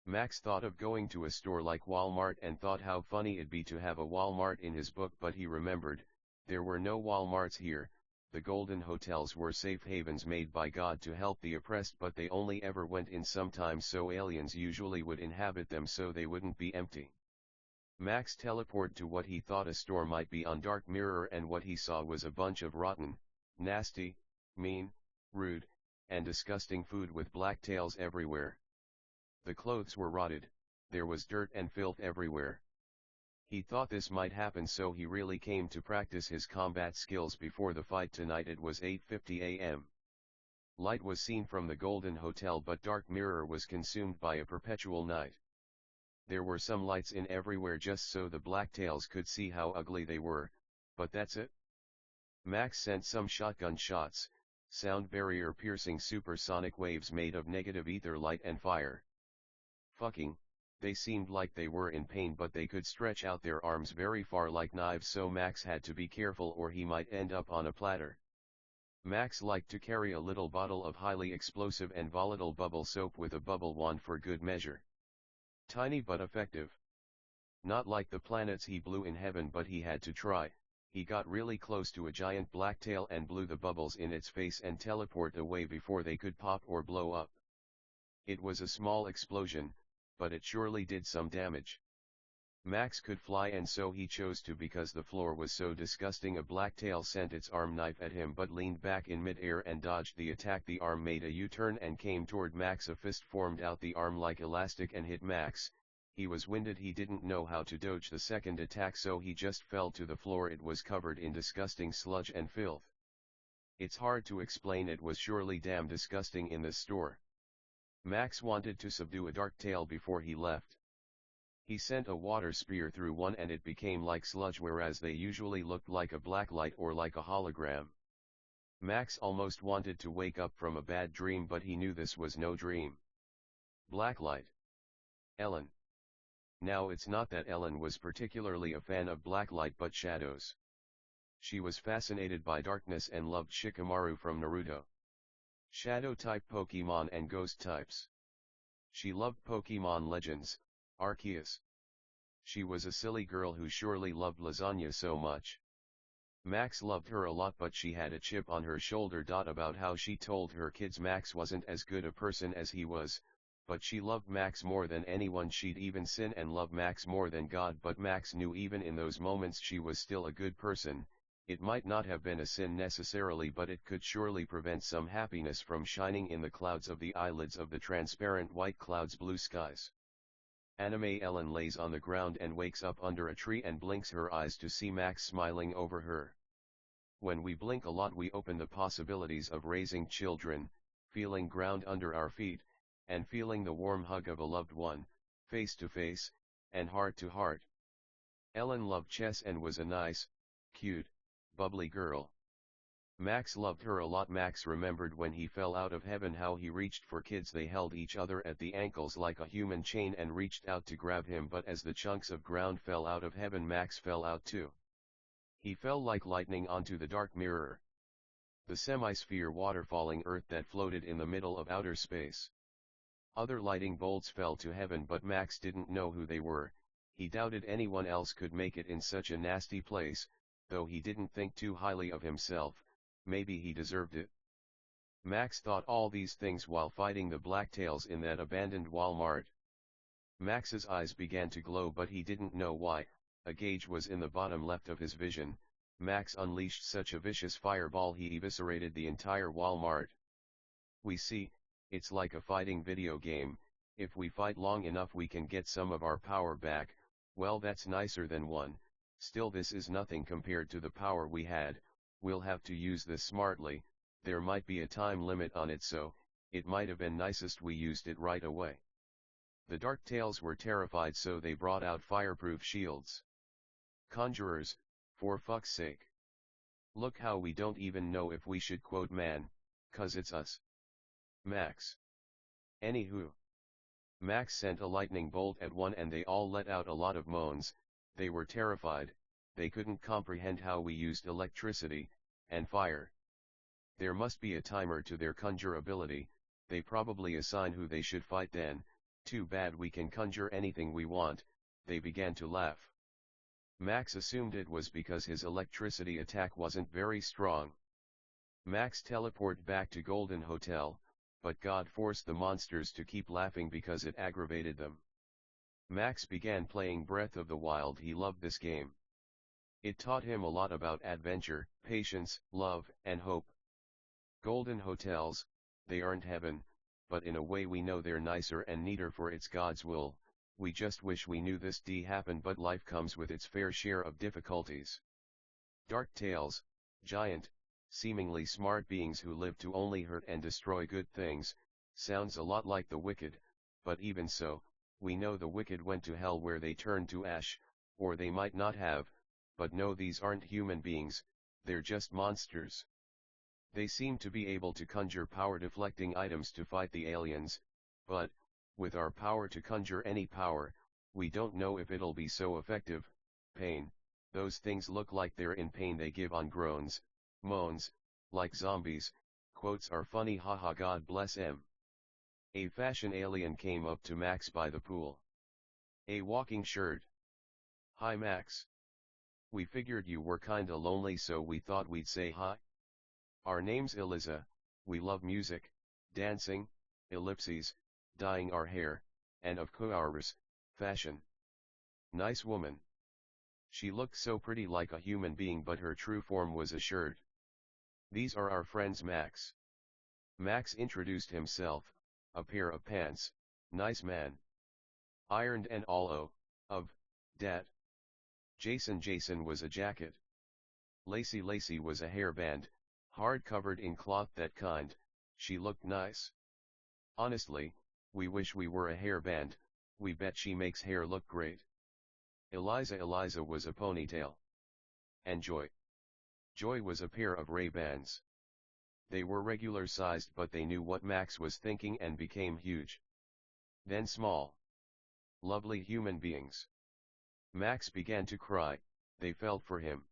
Max thought of going to a store like Walmart and thought how funny it'd be to have a Walmart in his book, but he remembered, there were no Walmarts here. The golden hotels were safe havens made by God to help the oppressed, but they only ever went in sometimes, so aliens usually would inhabit them so they wouldn't be empty. Max teleported to what he thought a store might be on Dark Mirror, and what he saw was a bunch of rotten, nasty, mean, rude, and disgusting food with black tails everywhere. The clothes were rotted, there was dirt and filth everywhere. He thought this might happen, so he really came to practice his combat skills before the fight tonight. It was 8:50 a.m. Light was seen from the Golden Hotel, but Dark Mirror was consumed by a perpetual night. There were some lights in everywhere just so the blacktails could see how ugly they were, but that's it. Max sent some shotgun shots, sound barrier piercing supersonic waves made of negative ether, light and fire. Fucking, they seemed like they were in pain, but they could stretch out their arms very far like knives, so Max had to be careful or he might end up on a platter. Max liked to carry a little bottle of highly explosive and volatile bubble soap with a bubble wand for good measure. Tiny but effective. Not like the planets he blew in heaven, but he had to try. He got really close to a giant blacktail and blew the bubbles in its face and teleported away before they could pop or blow up. It was a small explosion, but it surely did some damage. Max could fly, and so he chose to because the floor was so disgusting. A blacktail sent its arm knife at him but leaned back in mid-air and dodged the attack. The arm made a U-turn and came toward Max. A fist formed out the arm like elastic and hit Max. He was winded, he didn't know how to dodge the second attack, so he just fell to the floor. It was covered in disgusting sludge and filth. It's hard to explain, it was surely damn disgusting in this store. Max wanted to subdue a dark tail before he left. He sent a water spear through one and it became like sludge, whereas they usually looked like a black light or like a hologram. Max almost wanted to wake up from a bad dream, but he knew this was no dream. Black light. Ellen. Now it's not that Ellen was particularly a fan of black light but shadows. She was fascinated by darkness and loved Shikamaru from Naruto. Shadow-type Pokemon and ghost types. She loved Pokemon Legends, Arceus. She was a silly girl who surely loved lasagna so much. Max loved her a lot, but she had a chip on her shoulder. About how she told her kids Max wasn't as good a person as he was, but she loved Max more than anyone. She'd even sin and love Max more than God, but Max knew even in those moments she was still a good person. It might not have been a sin necessarily, but it could surely prevent some happiness from shining in the clouds of the eyelids of the transparent white clouds, blue skies. Anime Ellen lays on the ground and wakes up under a tree and blinks her eyes to see Max smiling over her. When we blink a lot, we open the possibilities of raising children, feeling ground under our feet, and feeling the warm hug of a loved one, face to face, and heart to heart. Ellen loved chess and was a nice, cute, bubbly girl. Max loved her a lot. Max remembered when he fell out of heaven how he reached for kids. They held each other at the ankles like a human chain and reached out to grab him, but as the chunks of ground fell out of heaven, Max fell out too. He fell like lightning onto the dark mirror. The semi-sphere waterfalling Earth that floated in the middle of outer space. Other lightning bolts fell to heaven, but Max didn't know who they were. He doubted anyone else could make it in such a nasty place, though he didn't think too highly of himself. Maybe he deserved it. Max thought all these things while fighting the blacktails in that abandoned Walmart. Max's eyes began to glow, but he didn't know why. A gauge was in the bottom left of his vision. Max unleashed such a vicious fireball he eviscerated the entire Walmart. We see, it's like a fighting video game. If we fight long enough we can get some of our power back. Well, that's nicer than one. Still, this is nothing compared to the power we had. We'll have to use this smartly. There might be a time limit on it, so it might have been nicest we used it right away. The Dark Tails were terrified, so they brought out fireproof shields. Conjurers, for fuck's sake. Look how we don't even know if we should quote man, 'Cause it's us. Max. Anywho. Max sent a lightning bolt at one and they all let out a lot of moans. They were terrified, they couldn't comprehend how we used electricity, and fire. There must be a timer to their conjure ability, they probably assign who they should fight then. Too bad we can conjure anything we want. They began to laugh. Max assumed it was because his electricity attack wasn't very strong. Max teleported back to Golden Hotel, but God forced the monsters to keep laughing because it aggravated them. Max began playing Breath of the Wild. He loved this game. It taught him a lot about adventure, patience, love, and hope. Golden hotels, they aren't heaven, but in a way we know they're nicer and neater for it's God's will. We just wish we knew this happened, but life comes with its fair share of difficulties. Dark tales, giant, seemingly smart beings who live to only hurt and destroy good things, sounds a lot like the wicked, but even so, we know the wicked went to hell where they turned to ash, or they might not have, but no, these aren't human beings, they're just monsters. They seem to be able to conjure power-deflecting items to fight the aliens, but, with our power to conjure any power, we don't know if it'll be so effective. Pain, those things look like they're in pain. They give on groans, moans, like zombies. Quotes are funny, haha, God bless em. A fashion alien came up to Max by the pool. A walking shirt. Hi Max. We figured you were kinda lonely, so we thought we'd say hi. Our name's Eliza, we love music, dancing, ellipses, dyeing our hair, and of course, fashion. Nice woman. She looked so pretty like a human being, but her true form was a shirt. These are our friends Max. Max introduced himself, a pair of pants, nice man. Ironed and all of, dat. Jason was a jacket. Lacey was a hairband, hard covered in cloth, that kind. She looked nice. Honestly, we wish we were a hairband, we bet she makes hair look great. Eliza was a ponytail. And Joy was a pair of Ray-Bans. They were regular sized, but they knew what Max was thinking and became huge. Then small. Lovely human beings. Max began to cry, they felt for him.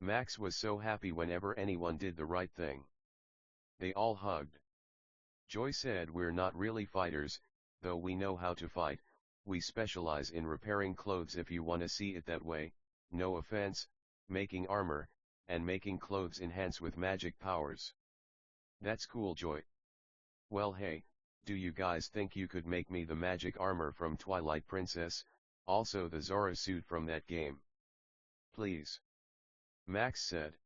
Max was so happy whenever anyone did the right thing. They all hugged. Joy said, we're not really fighters, though we know how to fight, we specialize in repairing clothes if you wanna see it that way, no offense, making armor, and making clothes enhance with magic powers. That's cool, Joy. Well hey, do you guys think you could make me the magic armor from Twilight Princess, also the Zora suit from that game? Please. Max said.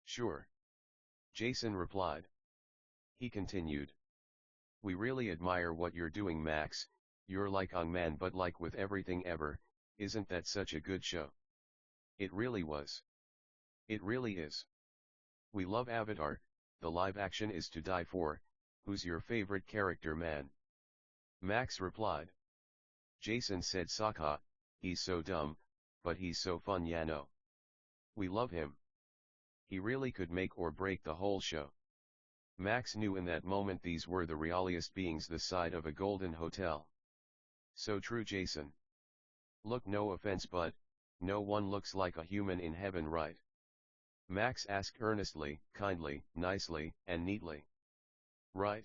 Sure. Jason replied. He continued. We really admire what you're doing, Max, you're like Ong Man, but like with everything ever, isn't that such a good show? It really was. It really is. We love Avatar, the live action is to die for. Who's your favorite character, man? Max replied. Jason said Sokka, he's so dumb, but he's so fun, ya know. We love him. He really could make or break the whole show. Max knew in that moment these were the realiest beings this side of a golden hotel. So true, Jason. Look, no offense, but no one looks like a human in heaven, right? Max asked earnestly, kindly, nicely, and neatly. Right?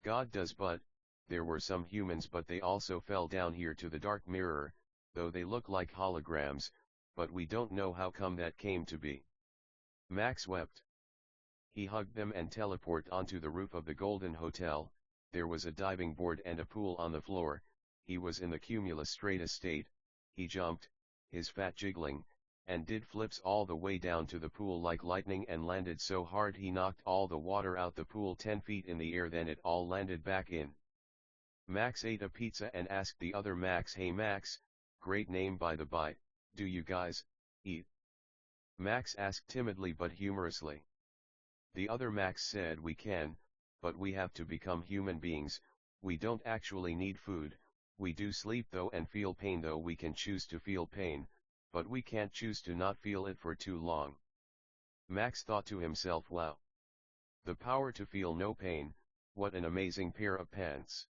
God does, but there were some humans, but they also fell down here to the dark mirror, though they look like holograms, but we don't know how come that came to be. Max wept. He hugged them and teleported onto the roof of the Golden Hotel. There was a diving board and a pool on the floor. He was in the cumulus strata state. He jumped, his fat jiggling, and did flips all the way down to the pool like lightning, and landed so hard he knocked all the water out the pool 10 feet in the air, then it all landed back in. Max ate a pizza and asked the other Max, hey Max, great name by the by, do you guys eat? Max asked timidly but humorously. The other Max said, we can, but we have to become human beings, we don't actually need food, we do sleep though and feel pain though, we can choose to feel pain, but we can't choose to not feel it for too long. Max thought to himself, wow. The power to feel no pain, what an amazing pair of pants.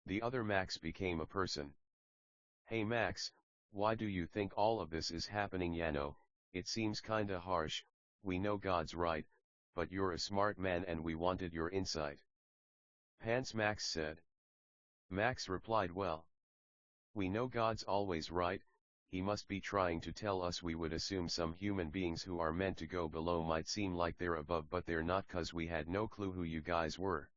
The other Max became a person. Hey Max, why do you think all of this is happening? Yano, it seems kinda harsh, we know God's right, but you're a smart man and we wanted your insight. Pants, Max said. Max replied, well, we know God's always right, he must be trying to tell us we would assume some human beings who are meant to go below might seem like they're above but they're not, 'cause we had no clue who you guys were.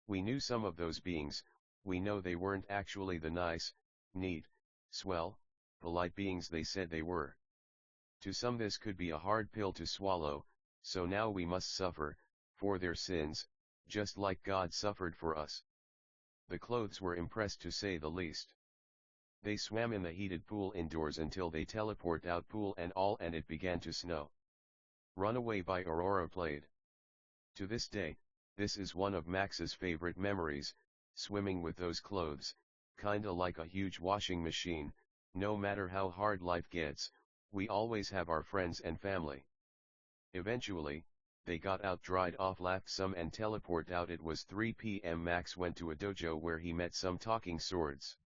We knew some of those beings, we know they weren't actually the nice, neat, swell, polite beings they said they were. To some this could be a hard pill to swallow, so now we must suffer, for their sins, just like God suffered for us. The clothes were impressed to say the least. They swam in the heated pool indoors until they teleport out pool and all, and it began to snow. Runaway by Aurora played. To this day, this is one of Max's favorite memories, swimming with those clothes, kinda like a huge washing machine. No matter how hard life gets, we always have our friends and family. Eventually, they got out, dried off, laughed some and teleport out. It was 3 p.m. Max went to a dojo where he met some talking swords.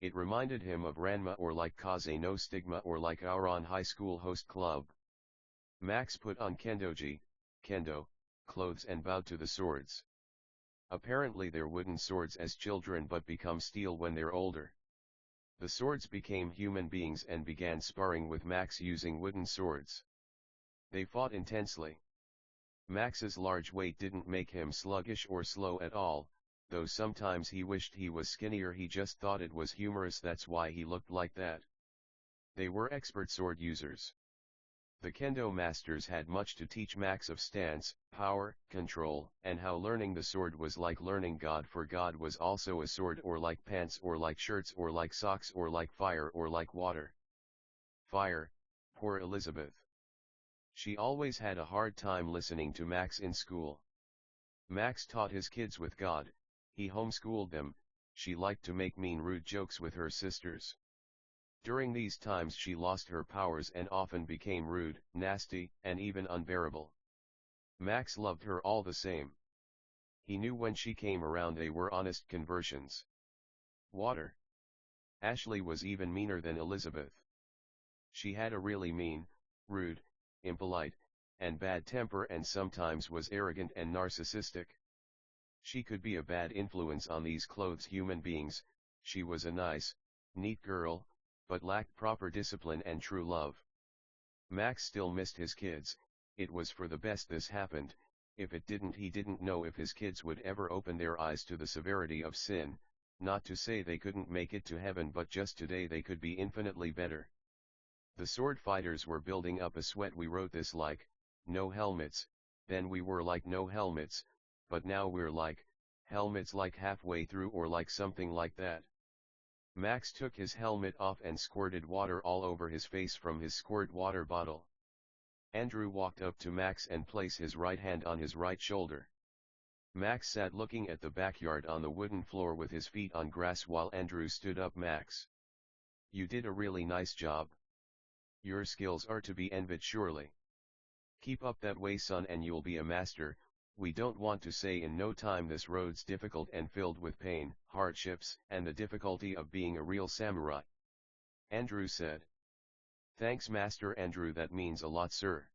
It reminded him of Ranma or like Kaze no Stigma or like our on high school host club. Max put on kendoji, kendo, clothes and bowed to the swords. Apparently they're wooden swords as children but become steel when they're older. The swords became human beings and began sparring with Max using wooden swords. They fought intensely. Max's large weight didn't make him sluggish or slow at all, though sometimes he wished he was skinnier. He just thought it was humorous, that's why he looked like that. They were expert sword users. The kendo masters had much to teach Max of stance, power, control, and how learning the sword was like learning God, for God was also a sword, or like pants, or like shirts, or like socks, or like fire, or like water. Fire, poor Elizabeth. She always had a hard time listening to Max in school. Max taught his kids with God, he homeschooled them. She liked to make mean, rude jokes with her sisters. During these times she lost her powers and often became rude, nasty, and even unbearable. Max loved her all the same. He knew when she came around they were honest conversions. Water. Ashley was even meaner than Elizabeth. She had a really mean, rude, impolite, and bad temper, and sometimes was arrogant and narcissistic. She could be a bad influence on these clothes human beings. She was a nice, neat girl, but lacked proper discipline and true love. Max still missed his kids. It was for the best this happened. If it didn't, he didn't know if his kids would ever open their eyes to the severity of sin. Not to say they couldn't make it to heaven, but just today they could be infinitely better. The sword fighters were building up a sweat. We wrote this like, no helmets, then we were like no helmets, but now we're like, helmets like halfway through or like something like that. Max took his helmet off and squirted water all over his face from his squirt water bottle. Andrew walked up to Max and placed his right hand on his right shoulder. Max sat looking at the backyard on the wooden floor with his feet on grass while Andrew stood up. Max, you did a really nice job. Your skills are to be envied surely. Keep up that way, son, and you'll be a master. We don't want to say in no time this road's difficult and filled with pain, hardships, and the difficulty of being a real samurai. Andrew said. Thanks, Master Andrew, that means a lot, sir.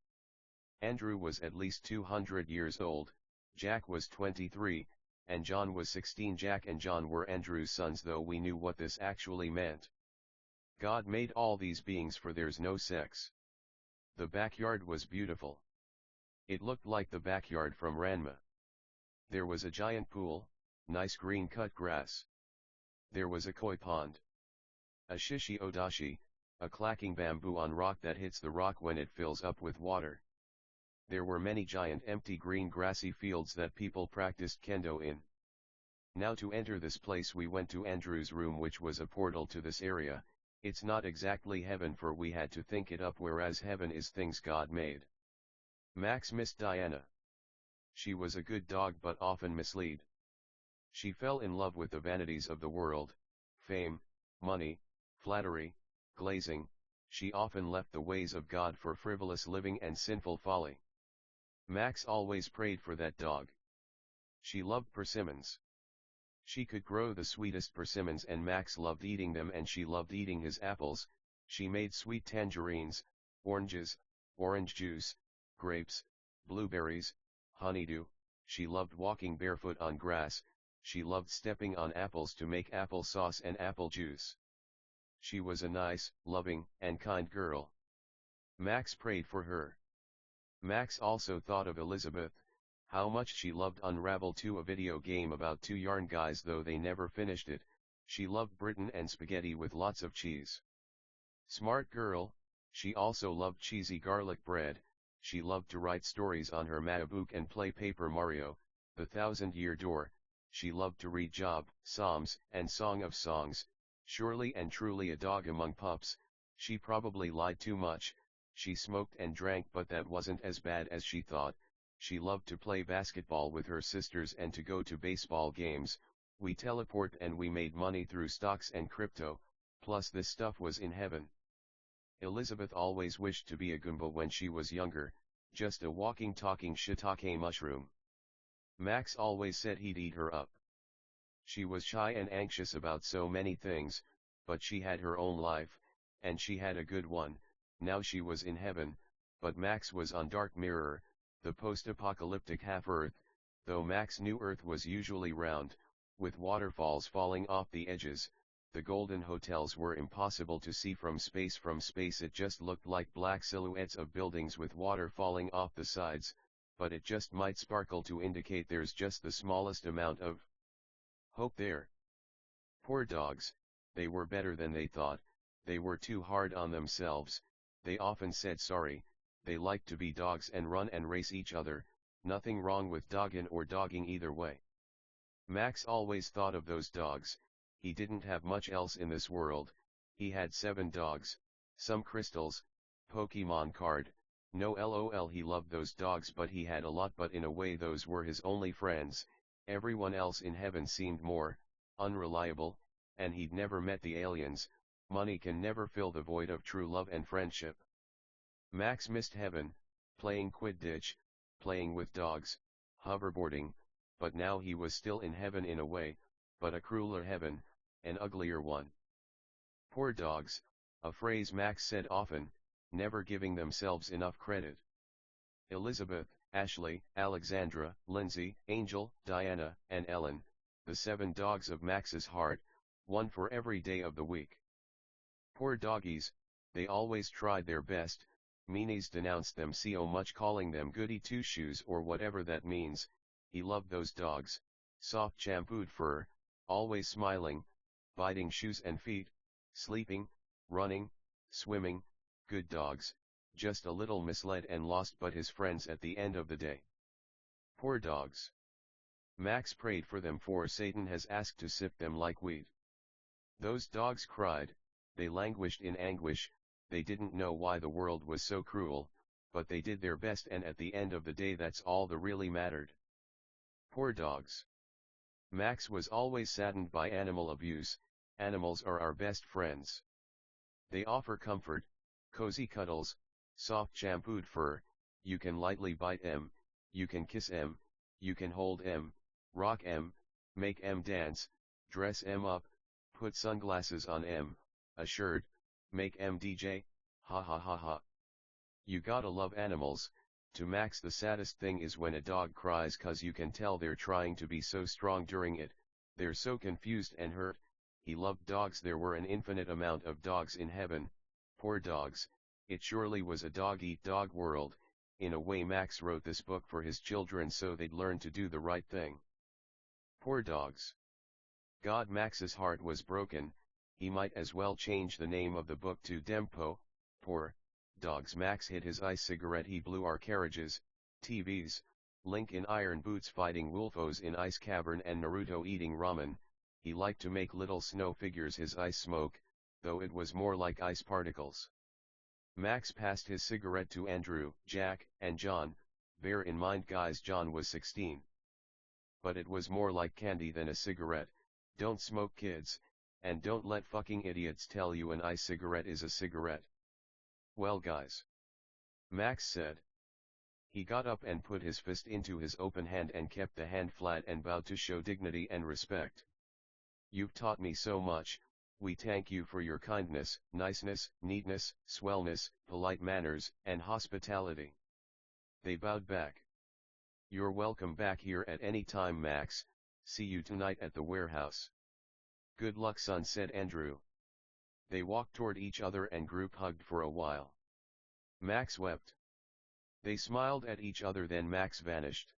Andrew was at least 200 years old, Jack was 23, and John was 16. Jack and John were Andrew's sons, though we knew what this actually meant. God made all these beings for there's no sex. The backyard was beautiful. It looked like the backyard from Ranma. There was a giant pool, nice green cut grass. There was a koi pond. A shishi odashi, a clacking bamboo on rock that hits the rock when it fills up with water. There were many giant empty green grassy fields that people practiced kendo in. Now to enter this place we went to Andrew's room, which was a portal to this area. It's not exactly heaven, for we had to think it up, whereas heaven is things God made. Max missed Diana. She was a good dog but often misled. She fell in love with the vanities of the world, fame, money, flattery, glazing. She often left the ways of God for frivolous living and sinful folly. Max always prayed for that dog. She loved persimmons. She could grow the sweetest persimmons and Max loved eating them and she loved eating his apples. She made sweet tangerines, oranges, orange juice, grapes, blueberries, honeydew. She loved walking barefoot on grass. She loved stepping on apples to make apple sauce and apple juice. She was a nice, loving, and kind girl. Max prayed for her. Max also thought of Elizabeth, how much she loved Unravel 2, a video game about two yarn guys, though they never finished it. She loved Britain and spaghetti with lots of cheese. Smart girl, she also loved cheesy garlic bread. She loved to write stories on her MacBook and play Paper Mario, The Thousand-Year Door. She loved to read Job, Psalms, and Song of Songs. Surely and truly a dog among pups. She probably lied too much. She smoked and drank, but that wasn't as bad as she thought. She loved to play basketball with her sisters and to go to baseball games. We teleport and we made money through stocks and crypto, plus this stuff was in heaven. Elizabeth always wished to be a Goomba when she was younger, just a walking talking shiitake mushroom. Max always said he'd eat her up. She was shy and anxious about so many things, but she had her own life, and she had a good one. Now she was in heaven, but Max was on Dark Mirror, the post-apocalyptic half-Earth, though Max knew Earth was usually round, with waterfalls falling off the edges. The golden hotels were impossible to see from space. From space it just looked like black silhouettes of buildings with water falling off the sides, but it just might sparkle to indicate there's just the smallest amount of hope there. Poor dogs, they were better than they thought. They were too hard on themselves. They often said sorry. They liked to be dogs and run and race each other. Nothing wrong with dogging or dogging either way. Max always thought of those dogs. He didn't have much else in this world. He had 7 dogs, some crystals, Pokemon card. No lol, he loved those dogs, but he had a lot, but in a way those were his only friends. Everyone else in heaven seemed more unreliable, and he'd never met the aliens. Money can never fill the void of true love and friendship. Max missed heaven, playing Quidditch, playing with dogs, hoverboarding, but now he was still in heaven in a way, but a crueler heaven, an uglier one. Poor dogs, a phrase Max said often, never giving themselves enough credit. Elizabeth, Ashley, Alexandra, Lindsay, Angel, Diana, and Ellen, the 7 dogs of Max's heart, one for every day of the week. Poor doggies, they always tried their best. Meanies denounced them so much, calling them goody two-shoes or whatever that means. He loved those dogs, soft shampooed fur, always smiling, biting shoes and feet, sleeping, running, swimming, good dogs, just a little misled and lost but his friends at the end of the day. Poor dogs. Max prayed for them, for Satan has asked to sift them like wheat. Those dogs cried, they languished in anguish. They didn't know why the world was so cruel, but they did their best, and at the end of the day that's all that really mattered. Poor dogs. Max was always saddened by animal abuse. Animals are our best friends. They offer comfort, cozy cuddles, soft shampooed fur. You can lightly bite them, you can kiss them, you can hold them, rock them, make them dance, dress them up, put sunglasses on them, a shirt, make them DJ, ha ha ha ha. You gotta love animals. To Max the saddest thing is when a dog cries, cause you can tell they're trying to be so strong during it. They're so confused and hurt. He loved dogs. There were an infinite amount of dogs in heaven. Poor dogs. It surely was a dog-eat-dog world. In a way Max wrote this book for his children so they'd learn to do the right thing. Poor dogs. God, Max's heart was broken. He might as well change the name of the book to Dempo. Poor dogs. Max hit his ice cigarette. He blew our carriages, TVs, Link in iron boots fighting Wolfos in ice cavern, and Naruto eating ramen. He liked to make little snow figures his ice smoke, though it was more like ice particles. Max passed his cigarette to Andrew, Jack, and John. Bear in mind guys, John was 16. But it was more like candy than a cigarette. Don't smoke, kids, and don't let fucking idiots tell you an ice cigarette is a cigarette. Well guys, Max said. He got up and put his fist into his open hand and kept the hand flat and bowed to show dignity and respect. "You've taught me so much, we thank you for your kindness, niceness, neatness, swellness, polite manners, and hospitality." They bowed back. "You're welcome back here at any time, Max. See you tonight at the warehouse." "Good luck, son," said Andrew. They walked toward each other and group hugged for a while. Max wept. They smiled at each other, then Max vanished.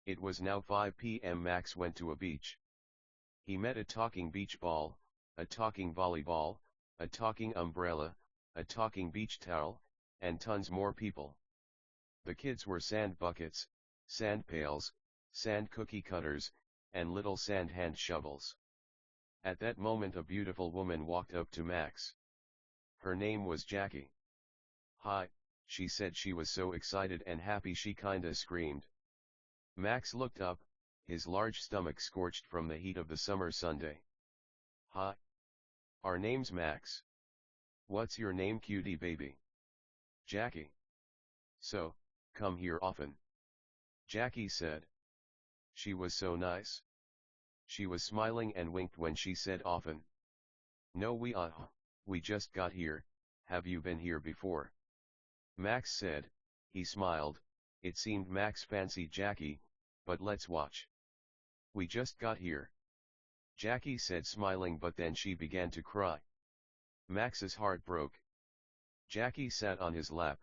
It was now 5 p.m. Max went to a beach. He met a talking beach ball, a talking volleyball, a talking umbrella, a talking beach towel, and tons more people. The kids were sand buckets, sand pails, sand cookie cutters, and little sand hand shovels. At that moment a beautiful woman walked up to Max. Her name was Jackie. "Hi," she said. She was so excited and happy she kinda screamed. Max looked up, his large stomach scorched from the heat of the summer Sunday. "Hi. Our name's Max. What's your name, cutie baby?" "Jackie." "So, come here often?" Jackie said. She was so nice. She was smiling and winked when she said often. "No, we just got here. Have you been here before?" Max said. He smiled. It seemed Max fancied Jackie, but let's watch. "We just got here," Jackie said, smiling, but then she began to cry. Max's heart broke. Jackie sat on his lap.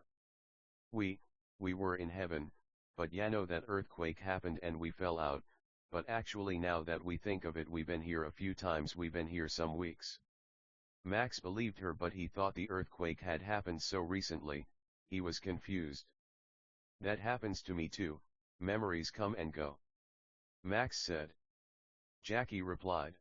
We were in heaven, but ya know that earthquake happened and we fell out, but actually now that we think of it, we've been here a few times, we've been here some weeks." Max believed her, but he thought the earthquake had happened so recently, he was confused. "That happens to me too, memories come and go," Max said. Jackie replied.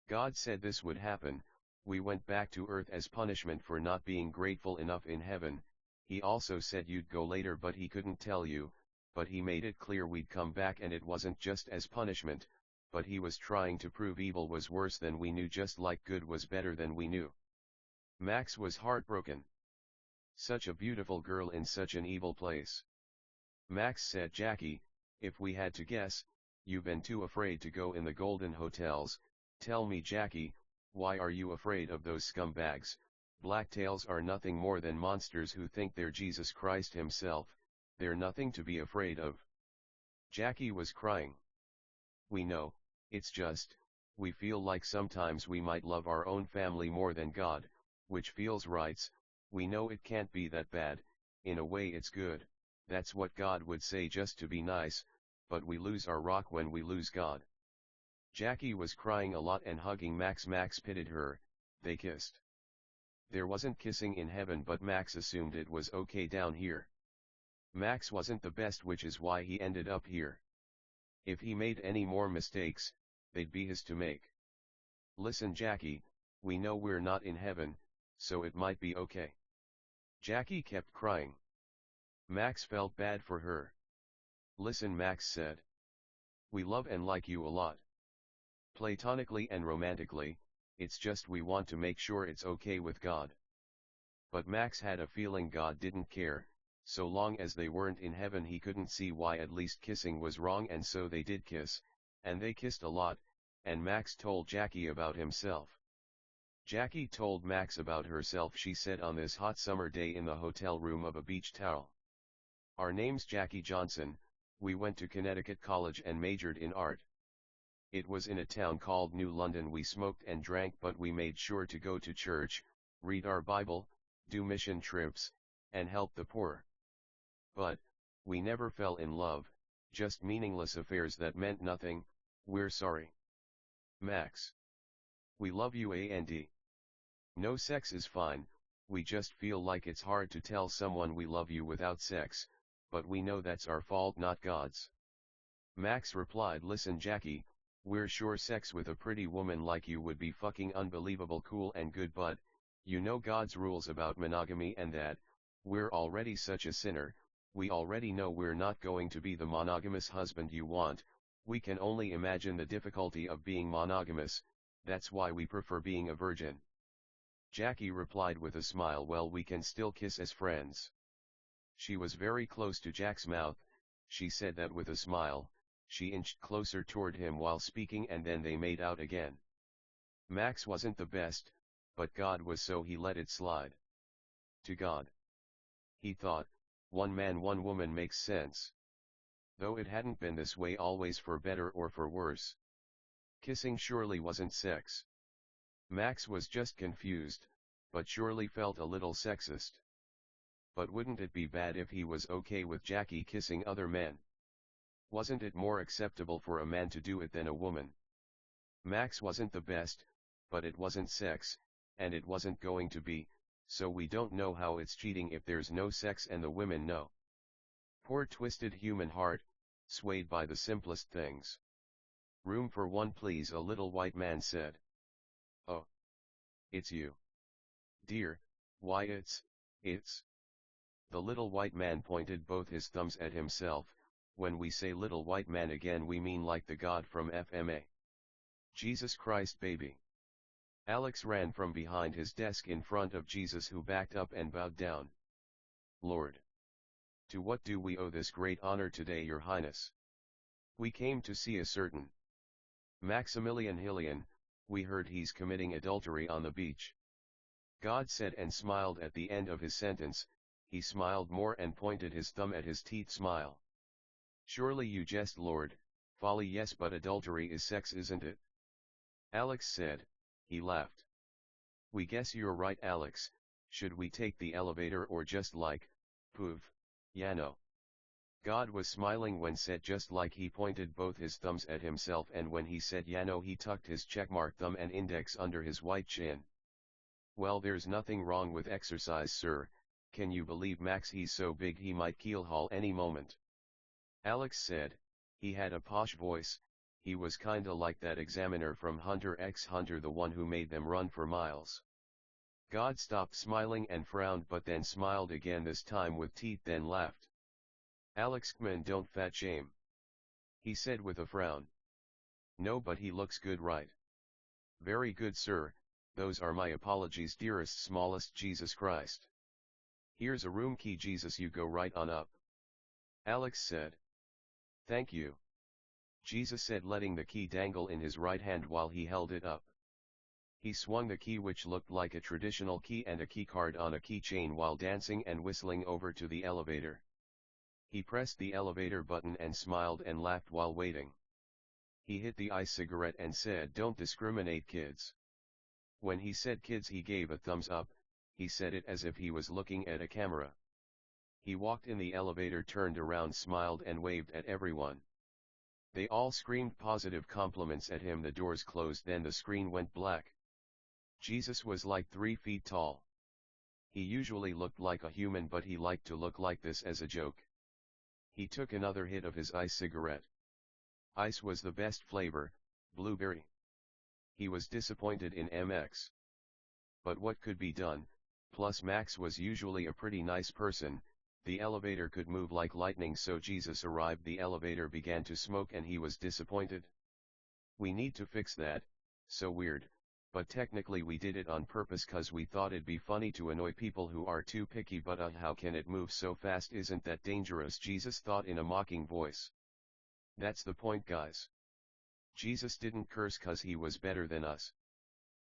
"God said this would happen. We went back to earth as punishment for not being grateful enough in heaven. He also said you'd go later, but he couldn't tell you, but he made it clear we'd come back, and it wasn't just as punishment, but he was trying to prove evil was worse than we knew, just like good was better than we knew." Max was heartbroken. Such a beautiful girl in such an evil place. Max said, "Jackie, if we had to guess, you've been too afraid to go in the golden hotels. Tell me, Jackie, why are you afraid of those scumbags? Blacktails are nothing more than monsters who think they're Jesus Christ himself. They're nothing to be afraid of." Jackie was crying. "We know, it's just, we feel like sometimes we might love our own family more than God, which feels right. We know it can't be that bad, in a way it's good, that's what God would say just to be nice, but we lose our rock when we lose God." Jackie was crying a lot and hugging Max. Max pitied her. They kissed. There wasn't kissing in heaven, but Max assumed it was okay down here. Max wasn't the best, which is why he ended up here. If he made any more mistakes, they'd be his to make. "Listen, Jackie, we know we're not in heaven, so it might be okay." Jackie kept crying. Max felt bad for her. "Listen," Max said. "We love and like you a lot. Platonically and romantically, it's just we want to make sure it's okay with God." But Max had a feeling God didn't care. So long as they weren't in heaven, he couldn't see why at least kissing was wrong, and so they did kiss, and they kissed a lot, and Max told Jackie about himself. Jackie told Max about herself. She said, "On this hot summer day in the hotel room of a beach towel. Our name's Jackie Johnson, we went to Connecticut College and majored in art. It was in a town called New London. We smoked and drank, but we made sure to go to church, read our Bible, do mission trips, and help the poor. But, we never fell in love, just meaningless affairs that meant nothing. We're sorry. Max. We love you, and no sex is fine, we just feel like it's hard to tell someone we love you without sex, but we know that's our fault, not God's." Max replied, "Listen, Jackie, we're sure sex with a pretty woman like you would be fucking unbelievable cool and good, but, you know God's rules about monogamy and that, we're already such a sinner. We already know we're not going to be the monogamous husband you want. We can only imagine the difficulty of being monogamous, that's why we prefer being a virgin." Jackie replied with a smile, "Well, we can still kiss as friends." She was very close to Jack's mouth. She said that with a smile. She inched closer toward him while speaking, and then they made out again. Max wasn't the best, but God was, so he let it slide. To God, he thought, one man one woman makes sense. Though it hadn't been this way always, for better or for worse. Kissing surely wasn't sex. Max was just confused, but surely felt a little sexist. But wouldn't it be bad if he was okay with Jackie kissing other men? Wasn't it more acceptable for a man to do it than a woman? Max wasn't the best, but it wasn't sex, and it wasn't going to be, so we don't know how it's cheating if there's no sex and the women know. Poor twisted human heart, swayed by the simplest things. Room for one please, a little white man said. Oh. It's you. Dear, why it's. The little white man pointed both his thumbs at himself. When we say little white man again, we mean like the God from FMA. Jesus Christ, baby. Alex ran from behind his desk in front of Jesus, who backed up and bowed down. Lord. To what do we owe this great honor today, Your Highness? We came to see a certain Maximilian Hillian. We heard he's committing adultery on the beach. God said and smiled at the end of his sentence. He smiled more and pointed his thumb at his teeth. Smile. Surely you jest, Lord. Folly, yes, but adultery is sex, isn't it? Alex said. He laughed. We guess you're right, Alex. Should we take the elevator or just like, poof, Yano? God was smiling when said just like. He pointed both his thumbs at himself, and when he said Yano he tucked his checkmark thumb and index under his white chin. Well, there's nothing wrong with exercise, sir. Can you believe Max? He's so big he might keelhaul any moment. Alex said. He had a posh voice. He was kinda like that examiner from Hunter x Hunter, the one who made them run for miles. God stopped smiling and frowned, but then smiled again, this time with teeth, then laughed. Alex, man, don't fat shame, he said with a frown. No, but he looks good, right? Very good, sir. Those are my apologies, dearest, smallest Jesus Christ. Here's a room key, Jesus, you go right on up. Alex said. Thank you, Jesus said, letting the key dangle in his right hand while he held it up. He swung the key, which looked like a traditional key and a keycard on a keychain, while dancing and whistling over to the elevator. He pressed the elevator button and smiled and laughed while waiting. He hit the e-cigarette and said, "Don't discriminate, kids." When he said kids, he gave a thumbs up. He said it as if he was looking at a camera. He walked in the elevator, turned around, smiled and waved at everyone. They all screamed positive compliments at him. The doors closed, then the screen went black. Jesus was like 3 feet tall. He usually looked like a human, but he liked to look like this as a joke. He took another hit of his ice cigarette. Ice was the best flavor, blueberry. He was disappointed in MX. But what could be done? Plus Max was usually a pretty nice person. The elevator could move like lightning, so Jesus arrived. The elevator began to smoke and he was disappointed. We need to fix that. So weird. But technically we did it on purpose, cause we thought it'd be funny to annoy people who are too picky. But how can it move so fast? Isn't that dangerous? Jesus thought in a mocking voice. That's the point, guys. Jesus didn't curse cause he was better than us.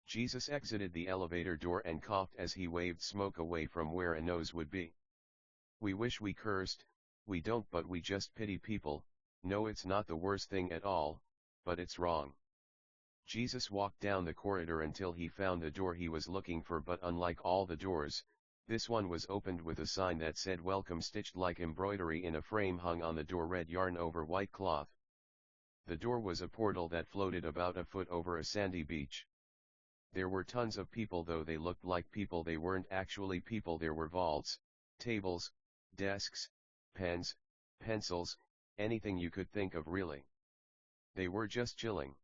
Jesus exited the elevator door and coughed as he waved smoke away from where a nose would be. We wish we cursed. We don't, but we just pity people. No, it's not the worst thing at all, but it's wrong. Jesus walked down the corridor until he found the door he was looking for, but unlike all the doors, this one was opened with a sign that said "Welcome" stitched like embroidery in a frame hung on the door, red yarn over white cloth. The door was a portal that floated about a foot over a sandy beach. There were tons of people, though they looked like people. They weren't actually people. There were vaults, tables, desks, pens, pencils, anything you could think of, really. They were just chilling.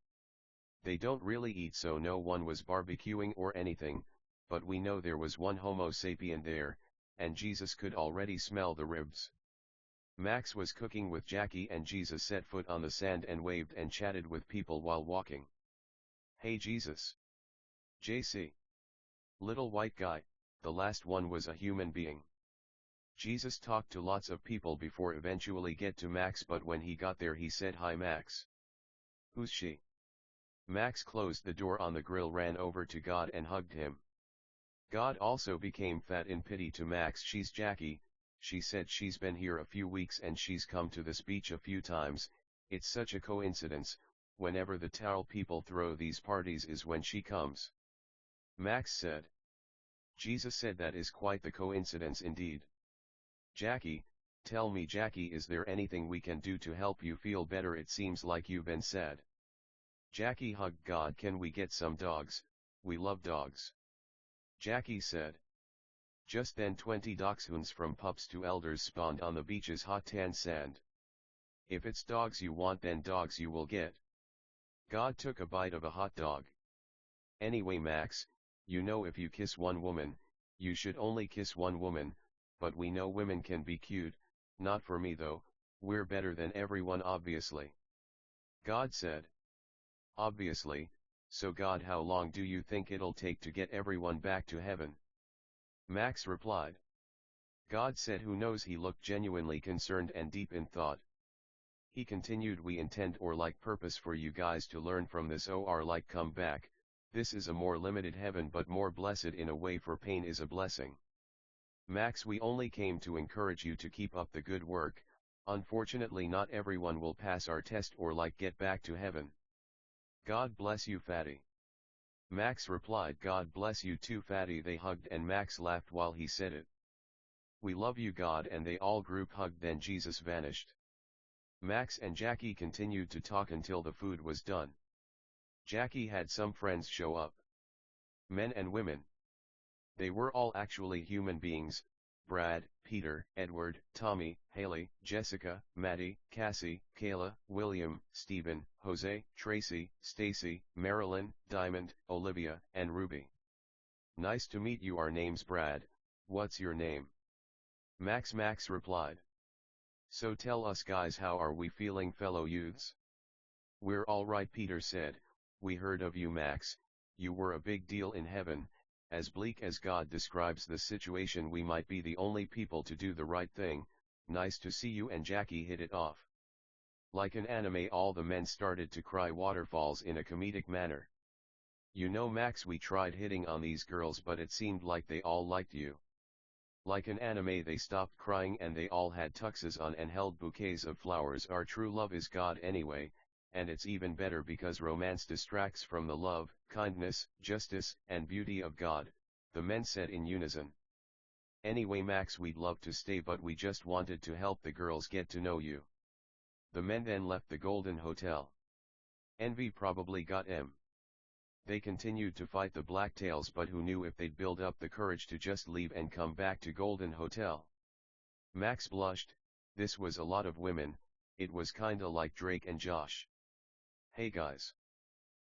They don't really eat, so no one was barbecuing or anything, but we know there was one Homo sapien there, and Jesus could already smell the ribs. Max was cooking with Jackie, and Jesus set foot on the sand and waved and chatted with people while walking. Hey Jesus. JC. Little white guy, the last one was a human being. Jesus talked to lots of people before eventually get to Max, but when he got there he said, "Hi Max." "Who's she?" Max closed the door on the grill, ran over to God and hugged him. God also became fat in pity to Max. "She's Jackie," she said. "She's been here a few weeks and she's come to this beach a few times. It's such a coincidence, whenever the towel people throw these parties is when she comes." Max said. Jesus said, "That is quite the coincidence indeed. Jackie, tell me Jackie, is there anything we can do to help you feel better? It seems like you've been sad." Jackie hugged God. "Can we get some dogs? We love dogs." Jackie said. Just then 20 dachshunds from pups to elders spawned on the beach's hot tan sand. "If it's dogs you want, then dogs you will get." God took a bite of a hot dog. "Anyway Max, you know if you kiss one woman, you should only kiss one woman, but we know women can be cute, not for me though, we're better than everyone obviously." God said. "Obviously, so God, how long do you think it'll take to get everyone back to heaven?" Max replied. God said, "Who knows?" He looked genuinely concerned and deep in thought. He continued, "We intend or like purpose for you guys to learn from this, or like come back. This is a more limited heaven but more blessed in a way, for pain is a blessing. Max, we only came to encourage you to keep up the good work. Unfortunately not everyone will pass our test or like get back to heaven." "God bless you fatty." Max replied. "God bless you too fatty." They hugged and Max laughed while he said it. "We love you God," and they all group hugged. Then Jesus vanished. Max and Jackie continued to talk until the food was done. Jackie had some friends show up. Men and women. They were all actually human beings: Brad, Peter, Edward, Tommy, Haley, Jessica, Maddie, Cassie, Kayla, William, Stephen, Jose, Tracy, Stacy, Marilyn, Diamond, Olivia, and Ruby. "Nice to meet you. Our name's Brad. What's your name?" Max replied. "So tell us guys, how are we feeling, fellow youths?" "We're all right," Peter said. "We heard of you Max, you were a big deal in heaven. As bleak as God describes the situation, we might be the only people to do the right thing. Nice to see you." And Jackie hit it off. Like an anime, all the men started to cry waterfalls in a comedic manner. "You know Max, we tried hitting on these girls but it seemed like they all liked you." Like an anime, they stopped crying and they all had tuxes on and held bouquets of flowers. "Our true love is God anyway, and it's even better because romance distracts from the love, kindness, justice, and beauty of God," the men said in unison. "Anyway Max, we'd love to stay but we just wanted to help the girls get to know you." The men then left the Golden Hotel. Envy probably got them. They continued to fight the Blacktails, but who knew if they'd build up the courage to just leave and come back to Golden Hotel. Max blushed. This was a lot of women. It was kinda like Drake and Josh. "Hey guys!"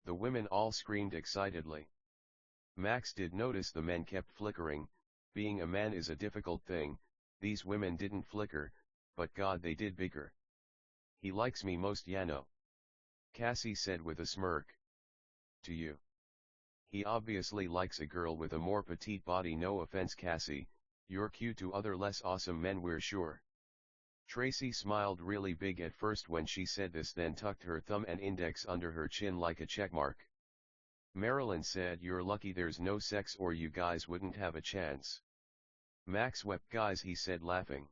the women all screamed excitedly. Max did notice the men kept flickering. Being a man is a difficult thing. These women didn't flicker, but God, they did bicker. "He likes me most, Yano," Cassie said with a smirk. "To you. He obviously likes a girl with a more petite body. No offense Cassie, you're cute to other less awesome men, we're sure." Tracy smiled really big at first when she said this, then tucked her thumb and index under her chin like a checkmark. Marilyn said, "You're lucky there's no sex or you guys wouldn't have a chance." Max wept. "Guys," he said laughing.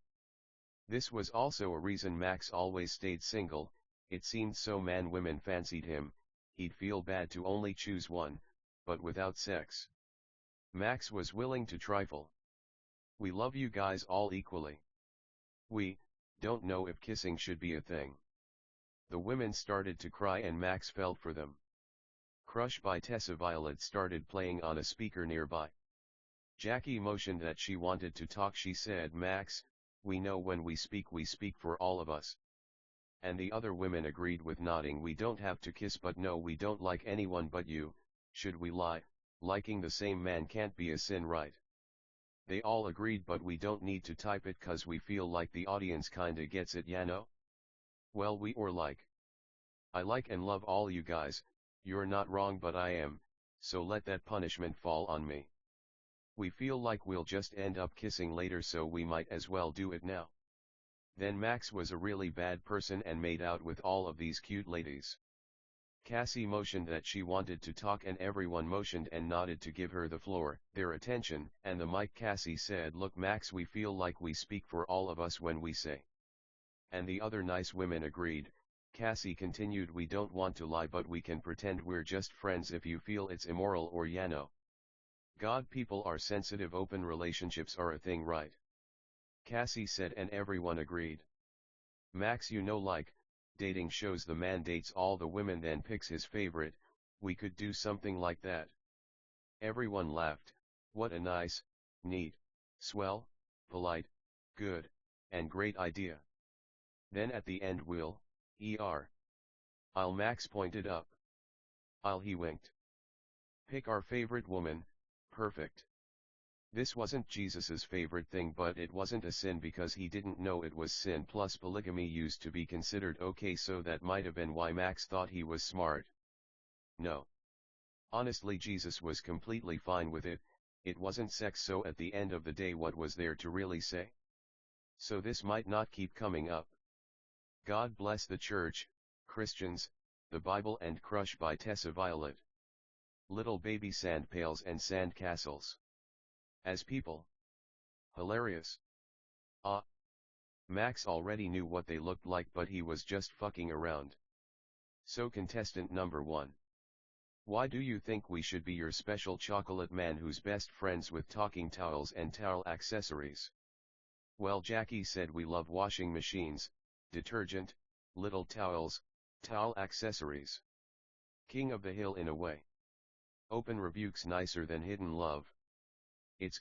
This was also a reason Max always stayed single. It seemed so women fancied him, he'd feel bad to only choose one, but without sex. Max was willing to trifle. "We love you guys all equally. We don't know if kissing should be a thing." The women started to cry and Max felt for them. Crush by Tessa Violet started playing on a speaker nearby. Jackie motioned that she wanted to talk. She said, "Max, we know when we speak for all of us." And the other women agreed with nodding. "We don't have to kiss, but no, we don't like anyone but you. Should we lie? Liking the same man can't be a sin, right?" They all agreed, "But we don't need to type it 'cause we feel like the audience kinda gets it, Yano." "Well, I like and love all you guys. You're not wrong, but I am, so let that punishment fall on me." We feel like we'll just end up kissing later, so we might as well do it now. Then Max was a really bad person and made out with all of these cute ladies. Cassie motioned that she wanted to talk and everyone motioned and nodded to give her the floor, their attention, and the mic. Cassie said, "Look Max, we feel like we speak for all of us when we say." And the other nice women agreed. Cassie continued, "We don't want to lie, but we can pretend we're just friends if you feel it's immoral or God, people are sensitive, open relationships are a thing, right?" Cassie said, and everyone agreed. Max, like, dating shows the man dates all the women then picks his favorite, we could do something like that. Everyone laughed. What a nice, neat, swell, polite, good, and great idea. Then at the end I'll Max pointed up. He winked. Pick our favorite woman, perfect. This wasn't Jesus's favorite thing, but it wasn't a sin because he didn't know it was sin, plus polygamy used to be considered okay, so that might have been why Max thought he was smart. No. Honestly, Jesus was completely fine with it, it wasn't sex, so at the end of the day what was there to really say? So this might not keep coming up. God bless the church, Christians, the Bible and Crush by Tessa Violet. Little baby sand pails and sand castles. As people. Hilarious. Max already knew what they looked like, but he was just fucking around. So contestant number 1. Why do you think we should be your special chocolate man who's best friends with talking towels and towel accessories? Well, Jackie said we love washing machines, detergent, little towels, towel accessories. King of the hill in a way. Open rebukes nicer than hidden love. It's good.